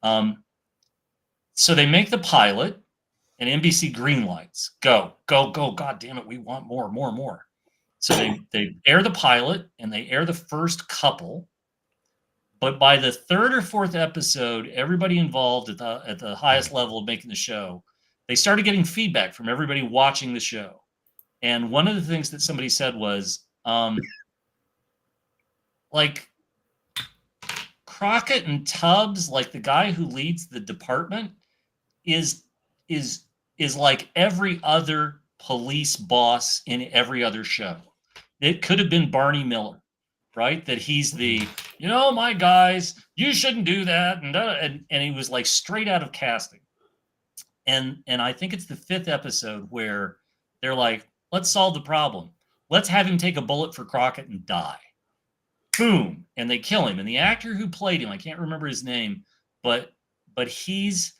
so they make the pilot, and NBC greenlights. Go. God damn it, we want more. So they air the pilot, and they air the first couple. But by the third or fourth episode, everybody involved at the highest level of making the show, they started getting feedback from everybody watching the show. And one of the things that somebody said was, like, Crockett and Tubbs, like the guy who leads the department, is like every other police boss in every other show. It could have been Barney Miller, right? That he's the, my guys, you shouldn't do that, and he was like straight out of casting. And I think it's the 5th episode where they're like, let's solve the problem. Let's have him take a bullet for Crockett and die. Boom, and they kill him. And the actor who played him, I can't remember his name, but he's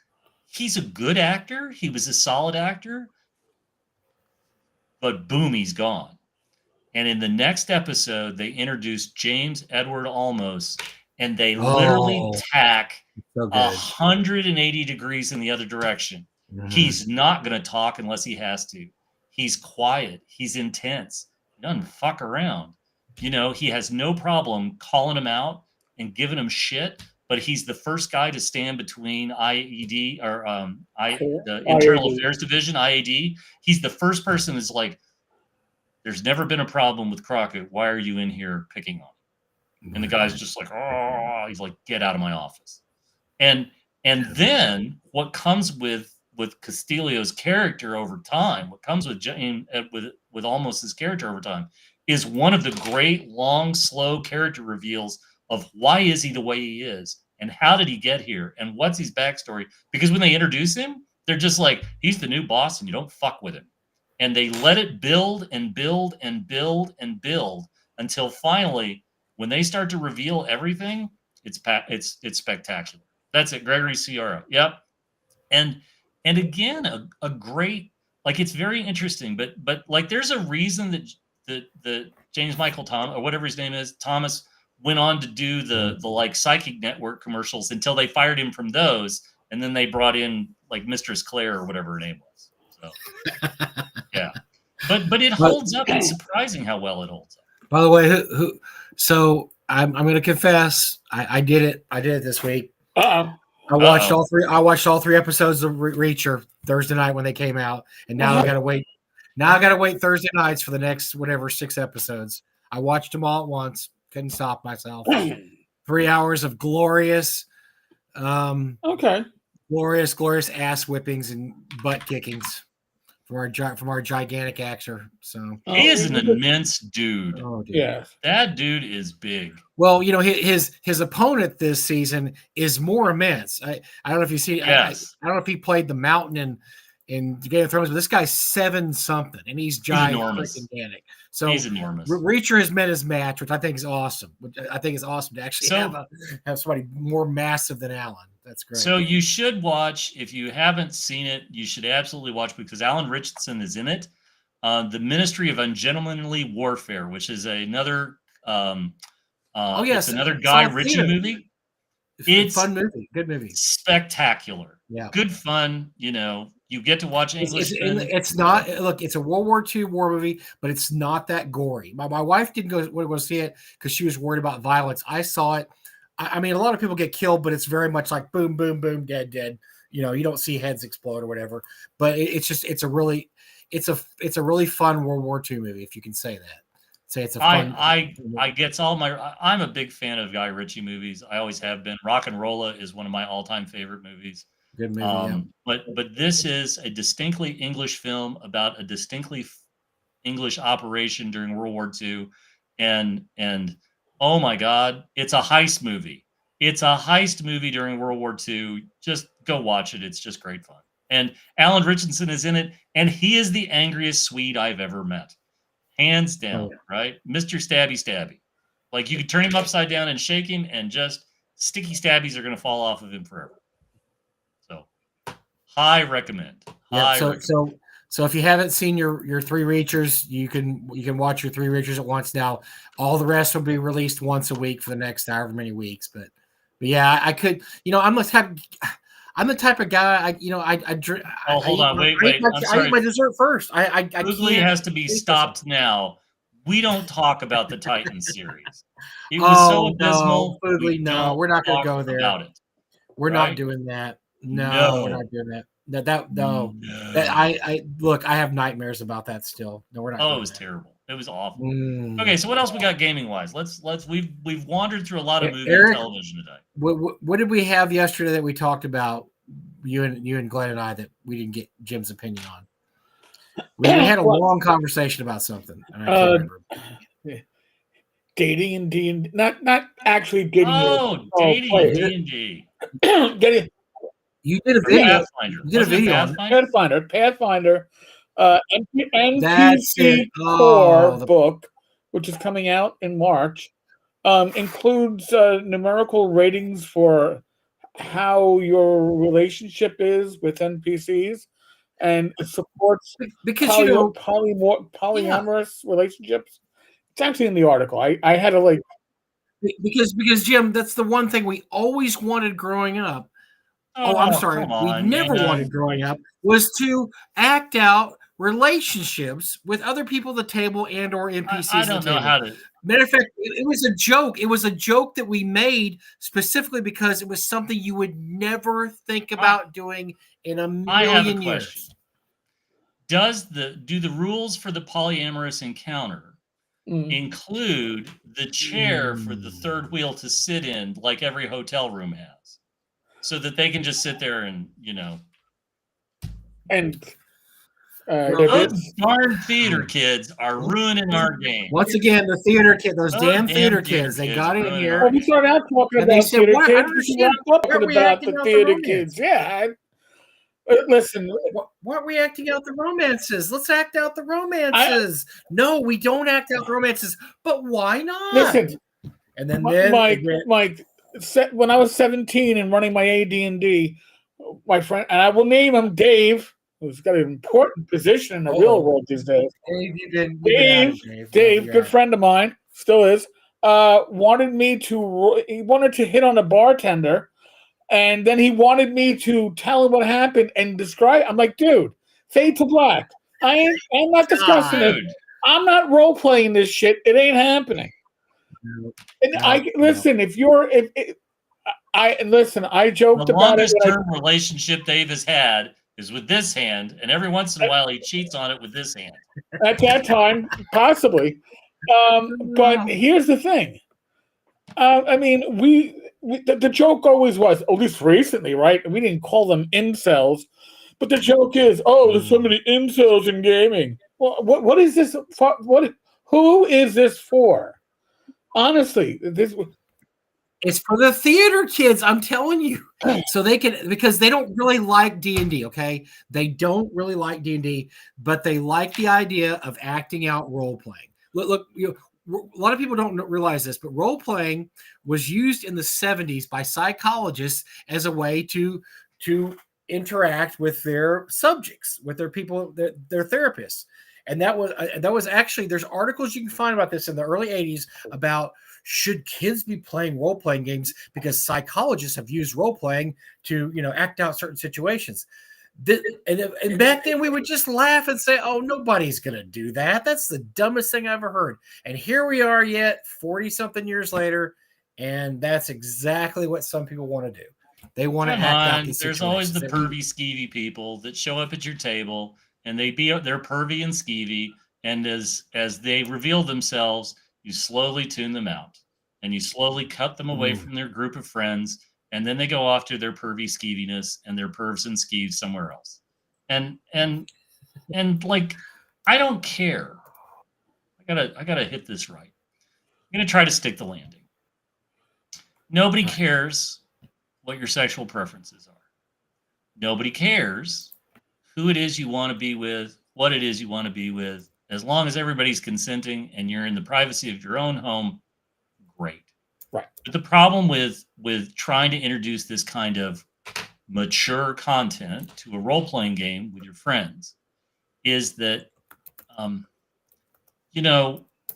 a good actor. He was a solid actor, but boom, he's gone. And in the next episode, they introduced James Edward Olmos, and they literally tack 180 degrees in the other direction. Mm-hmm. He's not going to talk unless he has to. He's quiet. He's intense. He doesn't fuck around. He has no problem calling him out and giving him shit. But he's the first guy to stand between IED or the Internal Affairs Division, IAD. He's the first person that's like, there's never been a problem with Crockett. Why are you in here picking on him? And the guy's just like, oh, he's like, get out of my office. And then what comes with Castillo's character over time, what comes with Olmos' character over time, is one of the great, long, slow character reveals of why is he the way he is, and how did he get here, and what's his backstory. Because when they introduce him, they're just like, he's the new boss, and you don't fuck with him. And they let it build and build and build and build until finally, when they start to reveal everything, it's spectacular. That's it, Gregory Sciorra. Yep. And again, a great, like, it's very interesting, but like, there's a reason that James Michael Thomas, or whatever his name is, Thomas, went on to do the like Psychic Network commercials until they fired him from those, and then they brought in like Mistress Claire or whatever her name was. So yeah, but it holds up. It's surprising how well it holds up. By the way, so I'm going to confess, I did it. I did it this week. I watched all three. I watched all 3 episodes of Reacher Thursday night when they came out, and now I got to wait. Now I got to wait Thursday nights for the next 6 episodes. I watched them all at once. Couldn't stop myself. 3 hours of glorious. Okay. glorious ass whippings and butt kickings from our gigantic actor. So He is an immense dude. oh, dude. Yeah. That dude is big. Well, his opponent this season is more immense. I don't know if you see. Yes. I don't know if he played the Mountain in Game of Thrones, but this guy's 7-something, and he's enormous. gigantic. So He's enormous. Reacher has met his match, which I think is awesome. I think it's awesome to actually have somebody more massive than Alan. That's great. So you should watch. If you haven't seen it, you should absolutely watch because Alan Richardson is in it. The Ministry of Ungentlemanly Warfare, which is another it's another Guy Ritchie movie. It's a fun movie. Good movie. Spectacular. Yeah. Good fun. You get to watch English. It's not. Look, it's a World War II war movie, but it's not that gory. My wife didn't go see it because she was worried about violence. I saw it. I mean, a lot of people get killed, but it's very much like boom, boom, boom, dead, dead. You don't see heads explode or whatever. But it's a really fun World War II movie, if you can say that. Say it's a fun. I gets all my. I'm a big fan of Guy Ritchie movies. I always have been. Rock and Rolla is one of my all-time favorite movies. Good movie. Yeah. But this is a distinctly English film about a distinctly English operation during World War II, and oh my God, it's a heist movie. It's a heist movie during World War II. Just go watch it. It's just great fun. And Alan Richardson is in it, and he is the angriest Swede I've ever met. Hands down, right? Mr. Stabby Stabby. Like, you could turn him upside down and shake him, and just sticky stabbies are going to fall off of him forever. So, high recommend. So if you haven't seen your Three Reachers, you can watch your Three Reachers at once. Now, all the rest will be released once a week for the next however many weeks. But yeah, I could. I'm the type of guy. Hold on, wait. I eat my dessert first. Googly has to be stopped now. We don't talk about the Titan series. It was so abysmal. No, we're not going to go there. About it. We're not doing that. No, we're not doing that. I look. I have nightmares about that still. No, we're not. Oh, it was terrible. It was awful. Okay, so what else we got gaming wise? We've wandered through a lot of movies and television today. What did we have yesterday that we talked about? You and Glenn and I that we didn't get Jim's opinion on. We had a long conversation about something. And I can't remember. Dating and D&D, not actually getting. Dating and D&D. Getting. You did a video. You did a video. Pathfinder. NPC Core book, which is coming out in March, includes numerical ratings for how your relationship is with NPCs, and it supports polyamorous relationships. It's actually in the article. I had to because Jim, that's the one thing we always wanted growing up. I'm sorry. We never wanted growing up was to act out relationships with other people at the table and or NPCs. I don't know how to. Matter of fact, it was a joke. It was a joke that we made specifically because it was something you would never think about doing in a million years. Do the rules for the polyamorous encounter include the chair for the third wheel to sit in, like every hotel room has, so that they can just sit there and those darn theater kids are ruining our game. Once again, the theater kids, those damn theater kids, they got in here. Well, we started out talking about theater kids. We should wrap up about the theater kids. Yeah. Listen. Why are we acting out the romances? Let's act out the romances. No, we don't act out the romances. But why not? Listen. And then Mike, when I was 17 and running my AD&D, my friend, and I will name him Dave, who's got an important position in the real world these days. Dave, good friend of mine, still is, wanted to hit on a bartender, and then he wanted me to tell him what happened and describe. I'm like, dude, fade to black. I'm not discussing it. I'm not role playing this shit. It ain't happening. I joked about it. The longest term relationship Dave has had is with this hand, and every once in a while he cheats on it with this hand. At that time, possibly. But here's the thing. the joke always was, at least recently, right? We didn't call them incels, but the joke is, oh, there's so many incels in gaming. Well, what is this for? Who is this for? Honestly, this It's for the theater kids, I'm telling you. So they can, because they don't really like D&D, okay? They don't really like D&D, but they like the idea of acting out role playing. Look, a lot of people don't realize this, but role playing was used in the 70s by psychologists as a way to interact with their subjects, with their people, their therapists. And that was actually, there's articles you can find about this in the early 80s about should kids be playing role-playing games, because psychologists have used role-playing to, act out certain situations. And back then we would just laugh and say, oh, nobody's going to do that. That's the dumbest thing I ever heard. And here we are yet 40-something years later, and that's exactly what some people want to do. They want to act out these There's situations. always the pervy, skeevy people that show up at your table, and they're pervy and skeevy, and as they reveal themselves, you slowly tune them out, and you slowly cut them away from their group of friends, and then they go off to their pervy skeeviness and their pervs and skeeves somewhere else. And like, I don't care. I gotta hit this right. I'm gonna try to stick the landing. Nobody cares what your sexual preferences are. Nobody cares who it is you want to be with, what it is you want to be with. As long as everybody's consenting and you're in the privacy of your own home, great. Right. But the problem with trying to introduce this kind of mature content to a role-playing game with your friends is that,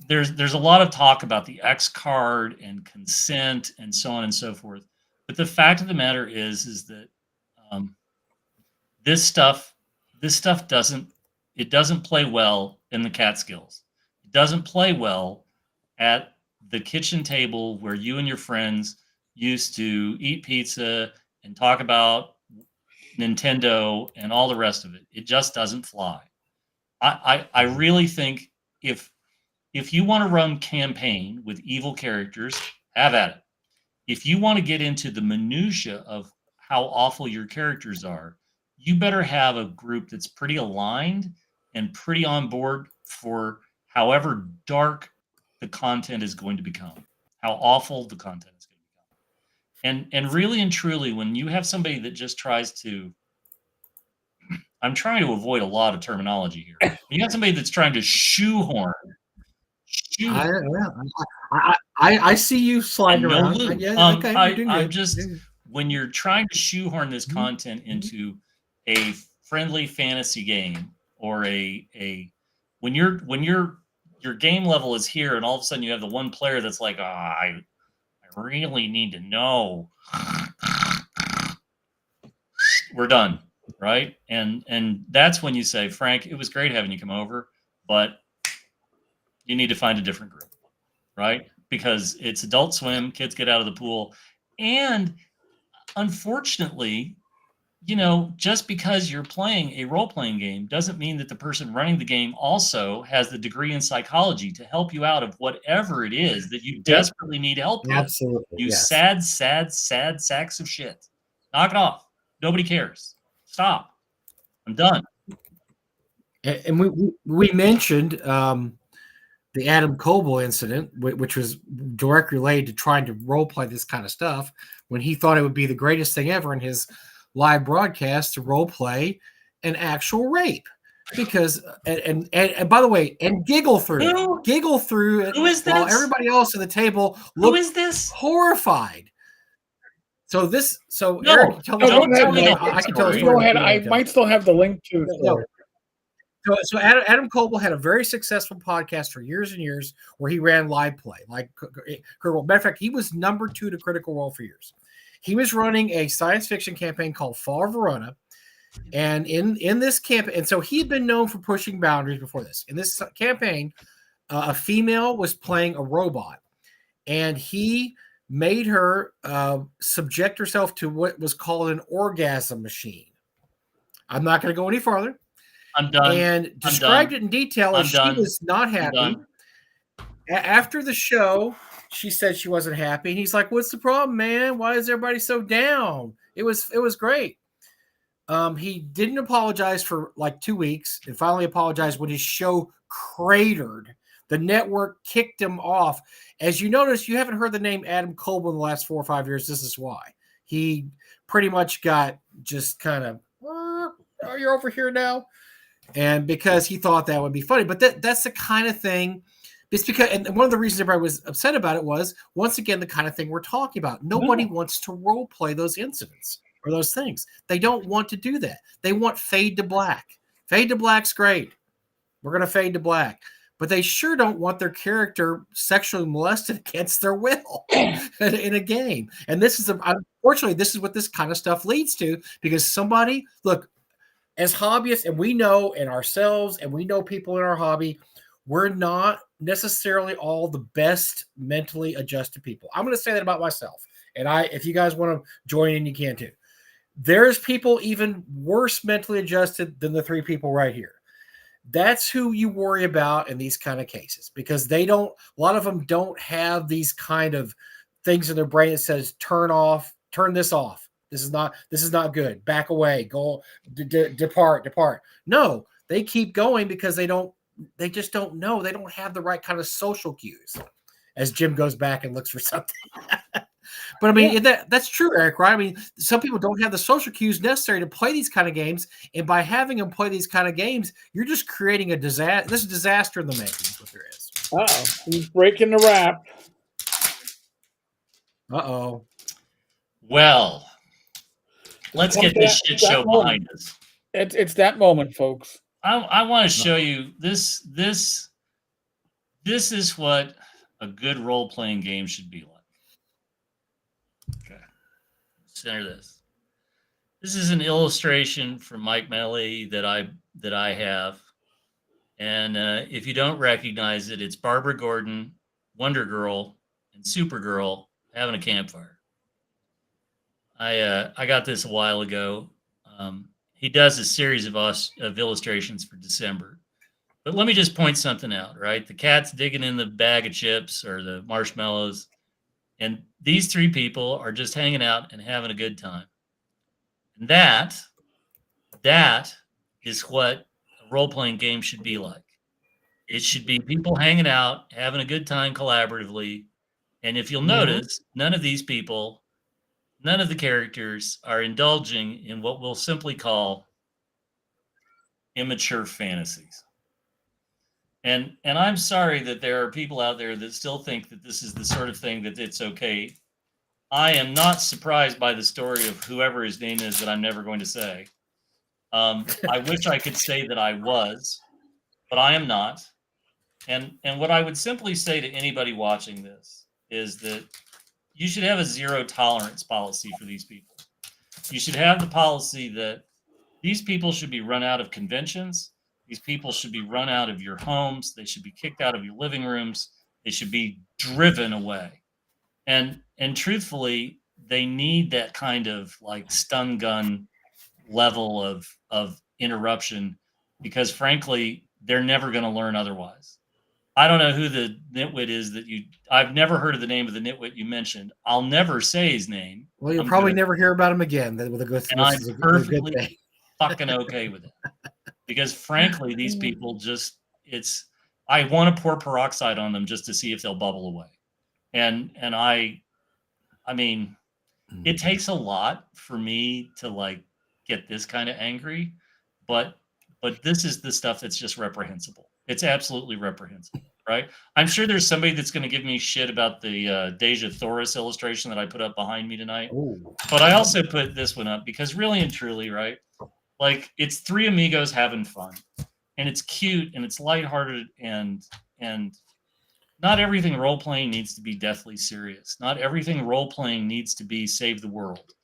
there's a lot of talk about the X card and consent and so on and so forth. But the fact of the matter is that this stuff doesn't play well in the Catskills. It doesn't play well at the kitchen table where you and your friends used to eat pizza and talk about Nintendo and all the rest of it. It just doesn't fly. I really think if you want to run campaign with evil characters, have at it. If you want to get into the minutia of how awful your characters are, you better have a group that's pretty aligned and pretty on board for however dark the content is going to become, how awful the content is going to become. And really and truly, when you have somebody that just tries to, I'm trying to avoid a lot of terminology here. When you have somebody that's trying to shoehorn. I see you sliding around. When you're trying to shoehorn this content into a friendly fantasy game, or when your game level is here, and all of a sudden you have the one player that's like, I really need to know. We're done, right? And that's when you say, Frank, it was great having you come over, but you need to find a different group, right? Because it's Adult Swim, kids get out of the pool. And unfortunately, just because you're playing a role-playing game doesn't mean that the person running the game also has the degree in psychology to help you out of whatever it is that you desperately need help with. Absolutely. You sad sacks of shit. Knock it off. Nobody cares. Stop. I'm done. And we mentioned the Adam Coble incident, which was directly related to trying to role play this kind of stuff, when he thought it would be the greatest thing ever in his live broadcast to role play an actual rape. Because and by the way, and giggle through it. Who is this? While everybody else at the table looked horrified. So Eric, tell me. I can tell the story. Go ahead. I might still have the link to the story. So Adam Coble had a very successful podcast for years and years where he ran live play. Like Critical. Matter of fact, he was number 2 to Critical Role for years. He was running a science fiction campaign called Fall Verona. And in this campaign, and so he'd been known for pushing boundaries before this. In this campaign, a female was playing a robot, and he made her subject herself to what was called an orgasm machine. I'm not going to go any farther. I'm done. And described it in detail, and she was not happy. After the show, she said she wasn't happy. And he's like, "What's the problem, man? Why is everybody so down?" It was great. He didn't apologize for like 2 weeks and finally apologized when his show cratered. The network kicked him off. As you notice, you haven't heard the name Adam Colby in the last 4 or 5 years. This is why. He pretty much got just kind of, oh, you're over here now. And because he thought that would be funny. But that's the kind of thing. It's because, and one of the reasons everybody was upset about it was, once again, the kind of thing we're talking about. Nobody wants to role play those incidents or those things. They don't want to do that. They want fade to black. Fade to black's great. We're going to fade to black. But they sure don't want their character sexually molested against their will in a game. And this is, unfortunately, this is what this kind of stuff leads to, because somebody, look, as hobbyists, and we know in ourselves, and we know people in our hobby, we're not necessarily all the best mentally adjusted people. I'm going to say that about myself. And if you guys want to join in, you can too. There's people even worse mentally adjusted than the 3 people right here. That's who you worry about in these kind of cases, because a lot of them don't have these kind of things in their brain that says, turn this off. This is not good. Back away, go, depart. No, they keep going because they just don't know. They don't have the right kind of social cues, as Jim goes back and looks for something. But I mean, that's true, Eric, right? I mean, some people don't have the social cues necessary to play these kind of games. And by having them play these kind of games, you're just creating a disaster. This is disaster in the making is what there is. Uh-oh. He's breaking the wrap. Uh-oh. Well, let's get this shit show behind us. It's that moment, folks. I want to show you this. This is what a good role-playing game should be like. Okay, center this. This is an illustration from Mike Melly that I have, and if you don't recognize it, it's Barbara Gordon, Wonder Girl, and Supergirl having a campfire. I got this a while ago. He does a series of illustrations for December. But let me just point something out, right? The cat's digging in the bag of chips or the marshmallows, and these 3 people are just hanging out and having a good time. And that is what a role-playing game should be like. It should be people hanging out, having a good time collaboratively. And if you'll notice, none of these people, none of the characters are indulging in what we'll simply call immature fantasies. And I'm sorry that there are people out there that still think that this is the sort of thing that it's okay. I am not surprised by the story of whoever his name is that I'm never going to say. I wish I could say that I was, but I am not. And what I would simply say to anybody watching this is that you should have a zero tolerance policy for these people. You should have the policy that these people should be run out of conventions. These people should be run out of your homes. They should be kicked out of your living rooms. They should be driven away. And truthfully, they need that kind of like stun gun level of interruption, because frankly, they're never going to learn otherwise. I don't know who the nitwit is I've never heard of the name of the nitwit you mentioned. I'll never say his name. Well, you'll probably never hear about him again. And I'm perfectly fucking okay with it. Because frankly, these people I want to pour peroxide on them just to see if they'll bubble away. And I mean, it takes a lot for me to like get this kind of angry, but this is the stuff that's just reprehensible. It's absolutely reprehensible, right? I'm sure there's somebody that's going to give me shit about the Deja Thoris illustration that I put up behind me tonight. Ooh. But I also put this one up because really and truly, right? Like, it's 3 amigos having fun, and it's cute and it's lighthearted, and not everything role playing needs to be deathly serious. Not everything role playing needs to be save the world.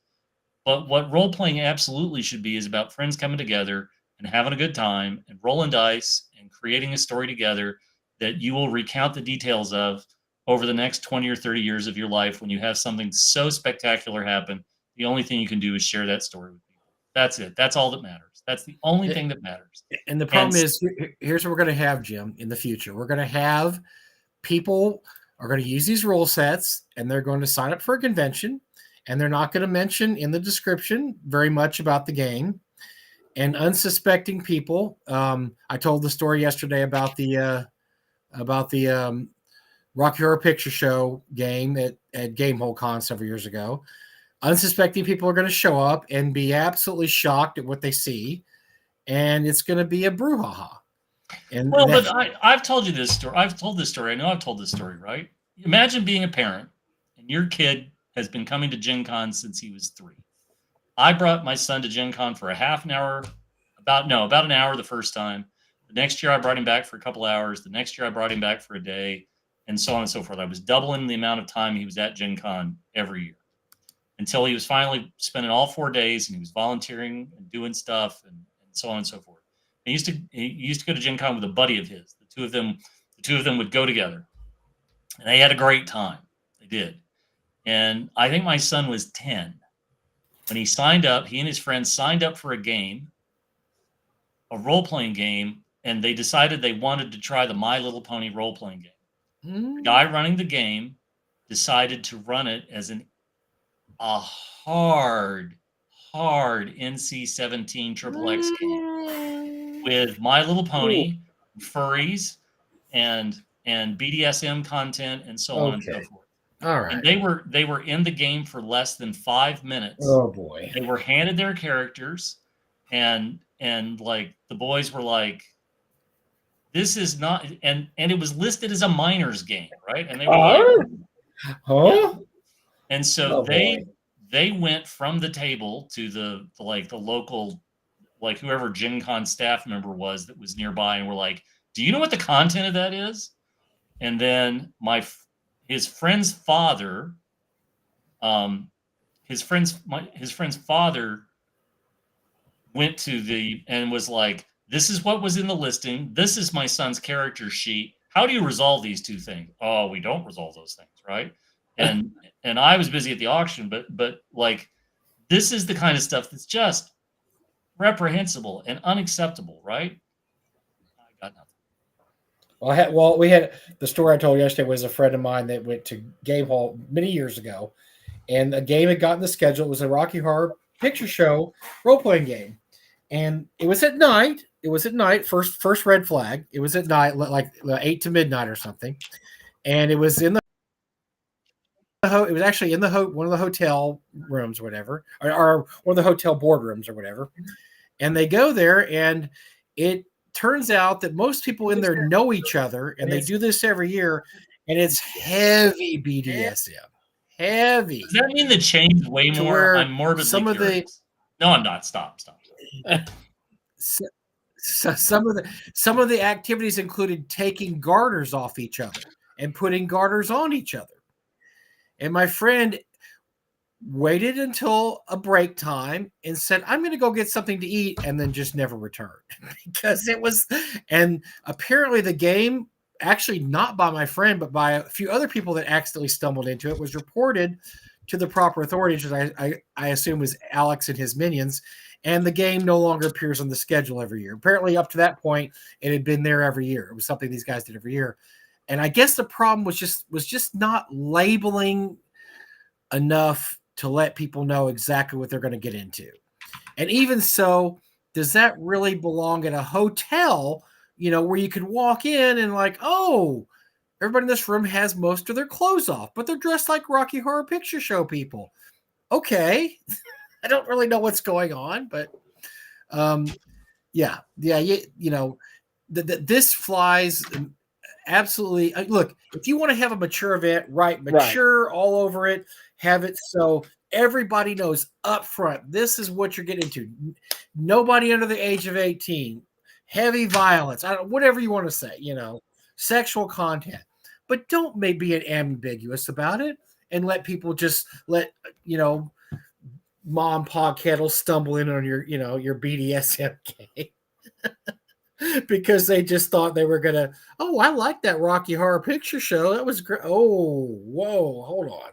But what role playing absolutely should be is about friends coming together and having a good time and rolling dice and creating a story together that you will recount the details of over the next 20 or 30 years of your life. When you have something so spectacular happen, the only thing you can do is share that story with people. That's it. That's all that matters. That's the only thing that matters. And the problem is, here's what we're going to have, Jim, in the future. We're going to have people are going to use these rule sets, and they're going to sign up for a convention, and they're not going to mention in the description very much about the game. And unsuspecting people, I told the story yesterday about the Rocky Horror Picture Show game at Gamehole Con several years ago. Unsuspecting people are going to show up and be absolutely shocked at what they see, and it's going to be a brouhaha. And well, but I've told you this story. I've told this story. I know I've told this story, right? Imagine being a parent, and your kid has been coming to Gen Con since he was 3. I brought my son to Gen Con for a half an hour, about an hour the first time. The next year I brought him back for a couple hours. The next year I brought him back for a day, and so on and so forth. I was doubling the amount of time he was at Gen Con every year until he was finally spending all 4 days, and he was volunteering and doing stuff and so on and so forth. He used to go to Gen Con with a buddy of his. The two of them would go together, and they had a great time. They did. And I think my son was 10 when he signed up. He and his friends signed up for a role-playing game, and they decided they wanted to try the My Little Pony role-playing game. The guy running the game decided to run it as a hard NC-17 XXX game with My Little Pony, furries, and BDSM content, and so on and so forth. All right. And they were in the game for less than 5 minutes. Oh boy. They were handed their characters, and like the boys were like, this is not, and it was listed as a minors game, right? And they were like, huh? and so they went from the table to the local, like whoever Gen Con staff member was that was nearby, and were like, do you know what the content of that is? And then his friend's father went to and was like, this is what was in the listing. This is my son's character sheet. How do you resolve these two things? Oh, we don't resolve those things, right? And I was busy at the auction, but like, this is the kind of stuff that's just reprehensible and unacceptable, right? I got nothing. Well, we had the story I told yesterday was a friend of mine that went to Gamehole many years ago, and a game had gotten the schedule. It was a Rocky Horror Picture Show role-playing game, and it was at night. First red flag. It was at night, like 8 to midnight or something, and it was in the. It was actually in one of the hotel rooms or whatever, or one of the hotel boardrooms or whatever. And they go there, and it turns out that most people in there know each other, and they do this every year, and it's heavy BDSM. Heavy. Does that mean the change way more? I'm morbidly curious. No, I'm not. Stop. So some of the activities included taking garters off each other and putting garters on each other. And my friend waited until a break time and said, I'm going to go get something to eat, and then just never returned because it was, and apparently the game, actually not by my friend, but by a few other people that accidentally stumbled into it, was reported to the proper authorities, which I assume was Alex and his minions. And the game no longer appears on the schedule every year. Apparently up to that point, it had been there every year. It was something these guys did every year. And I guess the problem was just not labeling enough to let people know exactly what they're going to get into. And even so, does that really belong at a hotel, where you could walk in and like, oh, everybody in this room has most of their clothes off, but they're dressed like Rocky Horror Picture Show people. Okay. I don't really know what's going on, but this flies absolutely. Look, if you want to have a mature event, mature all over it, have it so everybody knows up front, this is what you're getting into. Nobody under the age of 18, heavy violence, whatever you want to say, sexual content, but don't be ambiguous about it and let people just mom, pa, kettle stumble in on your BDSM game. Because they just thought they were gonna. Oh, I like that Rocky Horror Picture Show. That was great. Oh, whoa, hold on.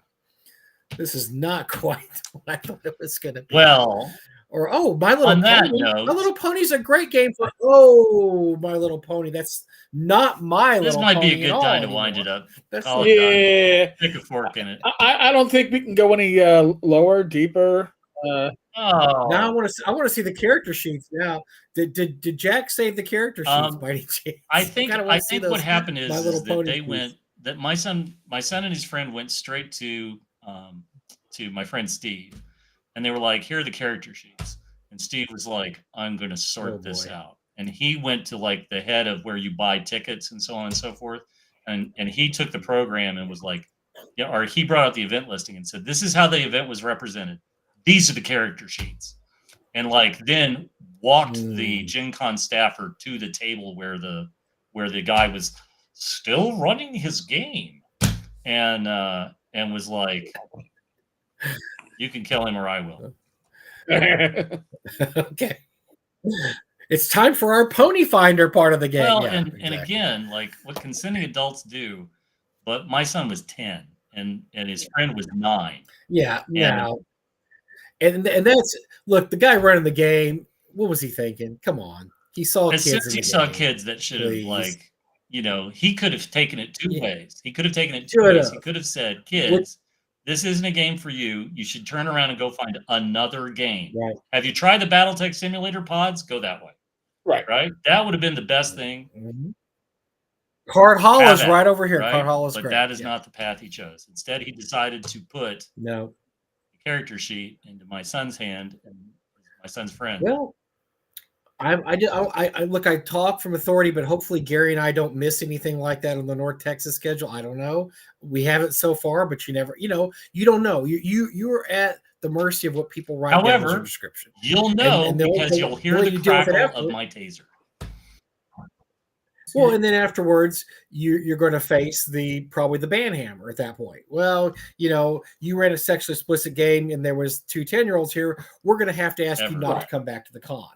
This is not quite what I thought it was gonna be. Well, Or My Little On that Pony. note- My Little Pony's a great game for My Little Pony. That's not My This Little might Pony be a good at all time to wind anymore. it up. That's Call it done. Yeah, Stick a fork in it. I don't think we can go any lower, deeper. Now I want to see the character sheets. Now, did Jack save the character sheets by any chance? I think kinda wanna see what those happened My is Little that Pony they sheets. went that my son and his friend went straight to my friend Steve, and they were like, "Here are the character sheets." And Steve was like, "I'm going to sort this boy. out." And he went to like the head of where you buy tickets and so on and so forth, and he took the program and was like, yeah, or he brought out the event listing and said, "This is how the event was represented. These are the character sheets." And like then walked the Gen Con staffer to the table where the guy was still running his game, and was like, "You can kill him or I will." Okay. It's time for our Pony Finder part of the game. Well, Yeah, and exactly. again, like what consenting adults do, but my son was 10 and his friend was 9. Yeah, And- now, and that's look, the guy running the game. What was he thinking? Come on, he saw As kids. soon as in he the saw game. kids that should have Please. like, he could have taken it two Yeah. ways. He could have taken it two Should ways. He have. could have said, "Kids, this isn't a game for you. You should turn around and go find another game. Right. Have you tried the BattleTech Simulator pods? Go that way." Right. That would have been the best thing. Mhm. Card Hall Have is at right it, over here. right? Card Hall is But great. that is Yeah. not the path he chose. Instead, he decided to put No. the character sheet into my son's hand and my son's friend. Well, I look. I talk from authority, but hopefully Gary and I don't miss anything like that on the North Texas schedule. I don't know. We haven't so far, but you never. You don't know. You're at the mercy of what people write down as However, a description. You'll know and because you'll hear way the you deal with it crackle of after- my taser. Well, and then afterwards, you're going to face probably the banhammer at that point. Well, you ran a sexually explicit game, and there was 2 10-year-olds here. We're going to have to ask you not to come back to the con.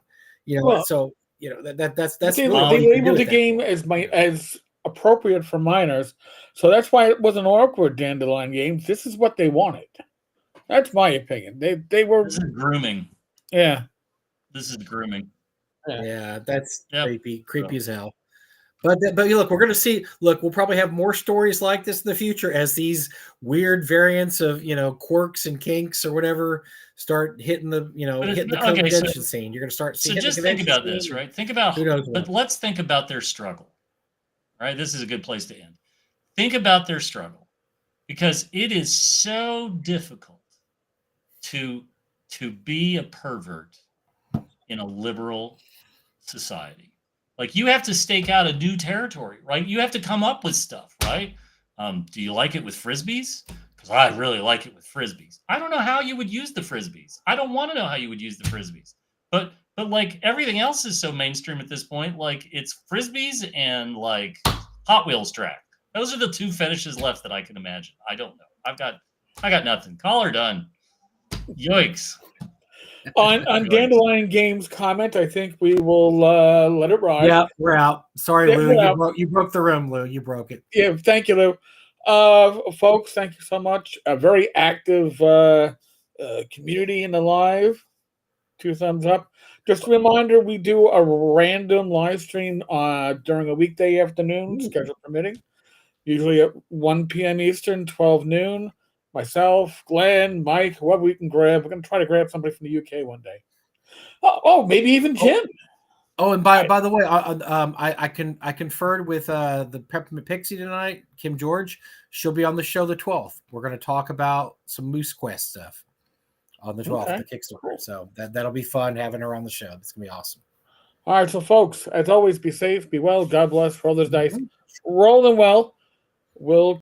Well, So that's They, really all they you can do labeled the at that game point. as appropriate for minors, so that's why it wasn't awkward. Dandelion Games. This is what they wanted. That's my opinion. They were. This is grooming. Yeah. This is grooming. Yeah, that's Yep. creepy as hell. But look, we're going to see. Look, we'll probably have more stories like this in the future as these weird variants of quirks and kinks or whatever start hitting the hitting the okay, convention scene. You're going to start seeing. So just think about this, right? Think about, who knows but what. let's think about their struggle. Right? This is a good place to end. Think about their struggle, because it is so difficult to be a pervert in a liberal society. Like, you have to stake out a new territory, right? You have to come up with stuff, right? Do you like it with frisbees? Because I really like it with frisbees. I don't know how you would use the frisbees. I don't want to know how you would use the frisbees. But like everything else is so mainstream at this point. Like, it's frisbees and like Hot Wheels track. Those are the 2 fetishes left that I can imagine. I don't know. I got nothing. Call her done. Yoicks. On Dandelion Games comment, I think we will let it ride. Yeah, we're out. Sorry, Yeah, Lou. we're out. You broke the room, Lou. You broke it. Yeah, thank you, Lou. Folks, thank you so much. A very active community in the live. 2 thumbs up. Just a reminder, we do a random live stream during a weekday afternoon, schedule permitting, usually at 1 p.m. Eastern, 12 noon. Myself, Glenn, Mike, whoever we can grab. We're going to try to grab somebody from the UK one day. Oh, maybe even Jim. Oh, and by the way, I conferred with the Peppermint Pixie tonight, Kim George. She'll be on the show the 12th. We're going to talk about some Moose Quest stuff on the 12th, Okay. the Kickstarter. So that'll be fun having her on the show. It's going to be awesome. All right, so folks, as always, be safe, be well. God bless. Roll those dice. Rolling well. We'll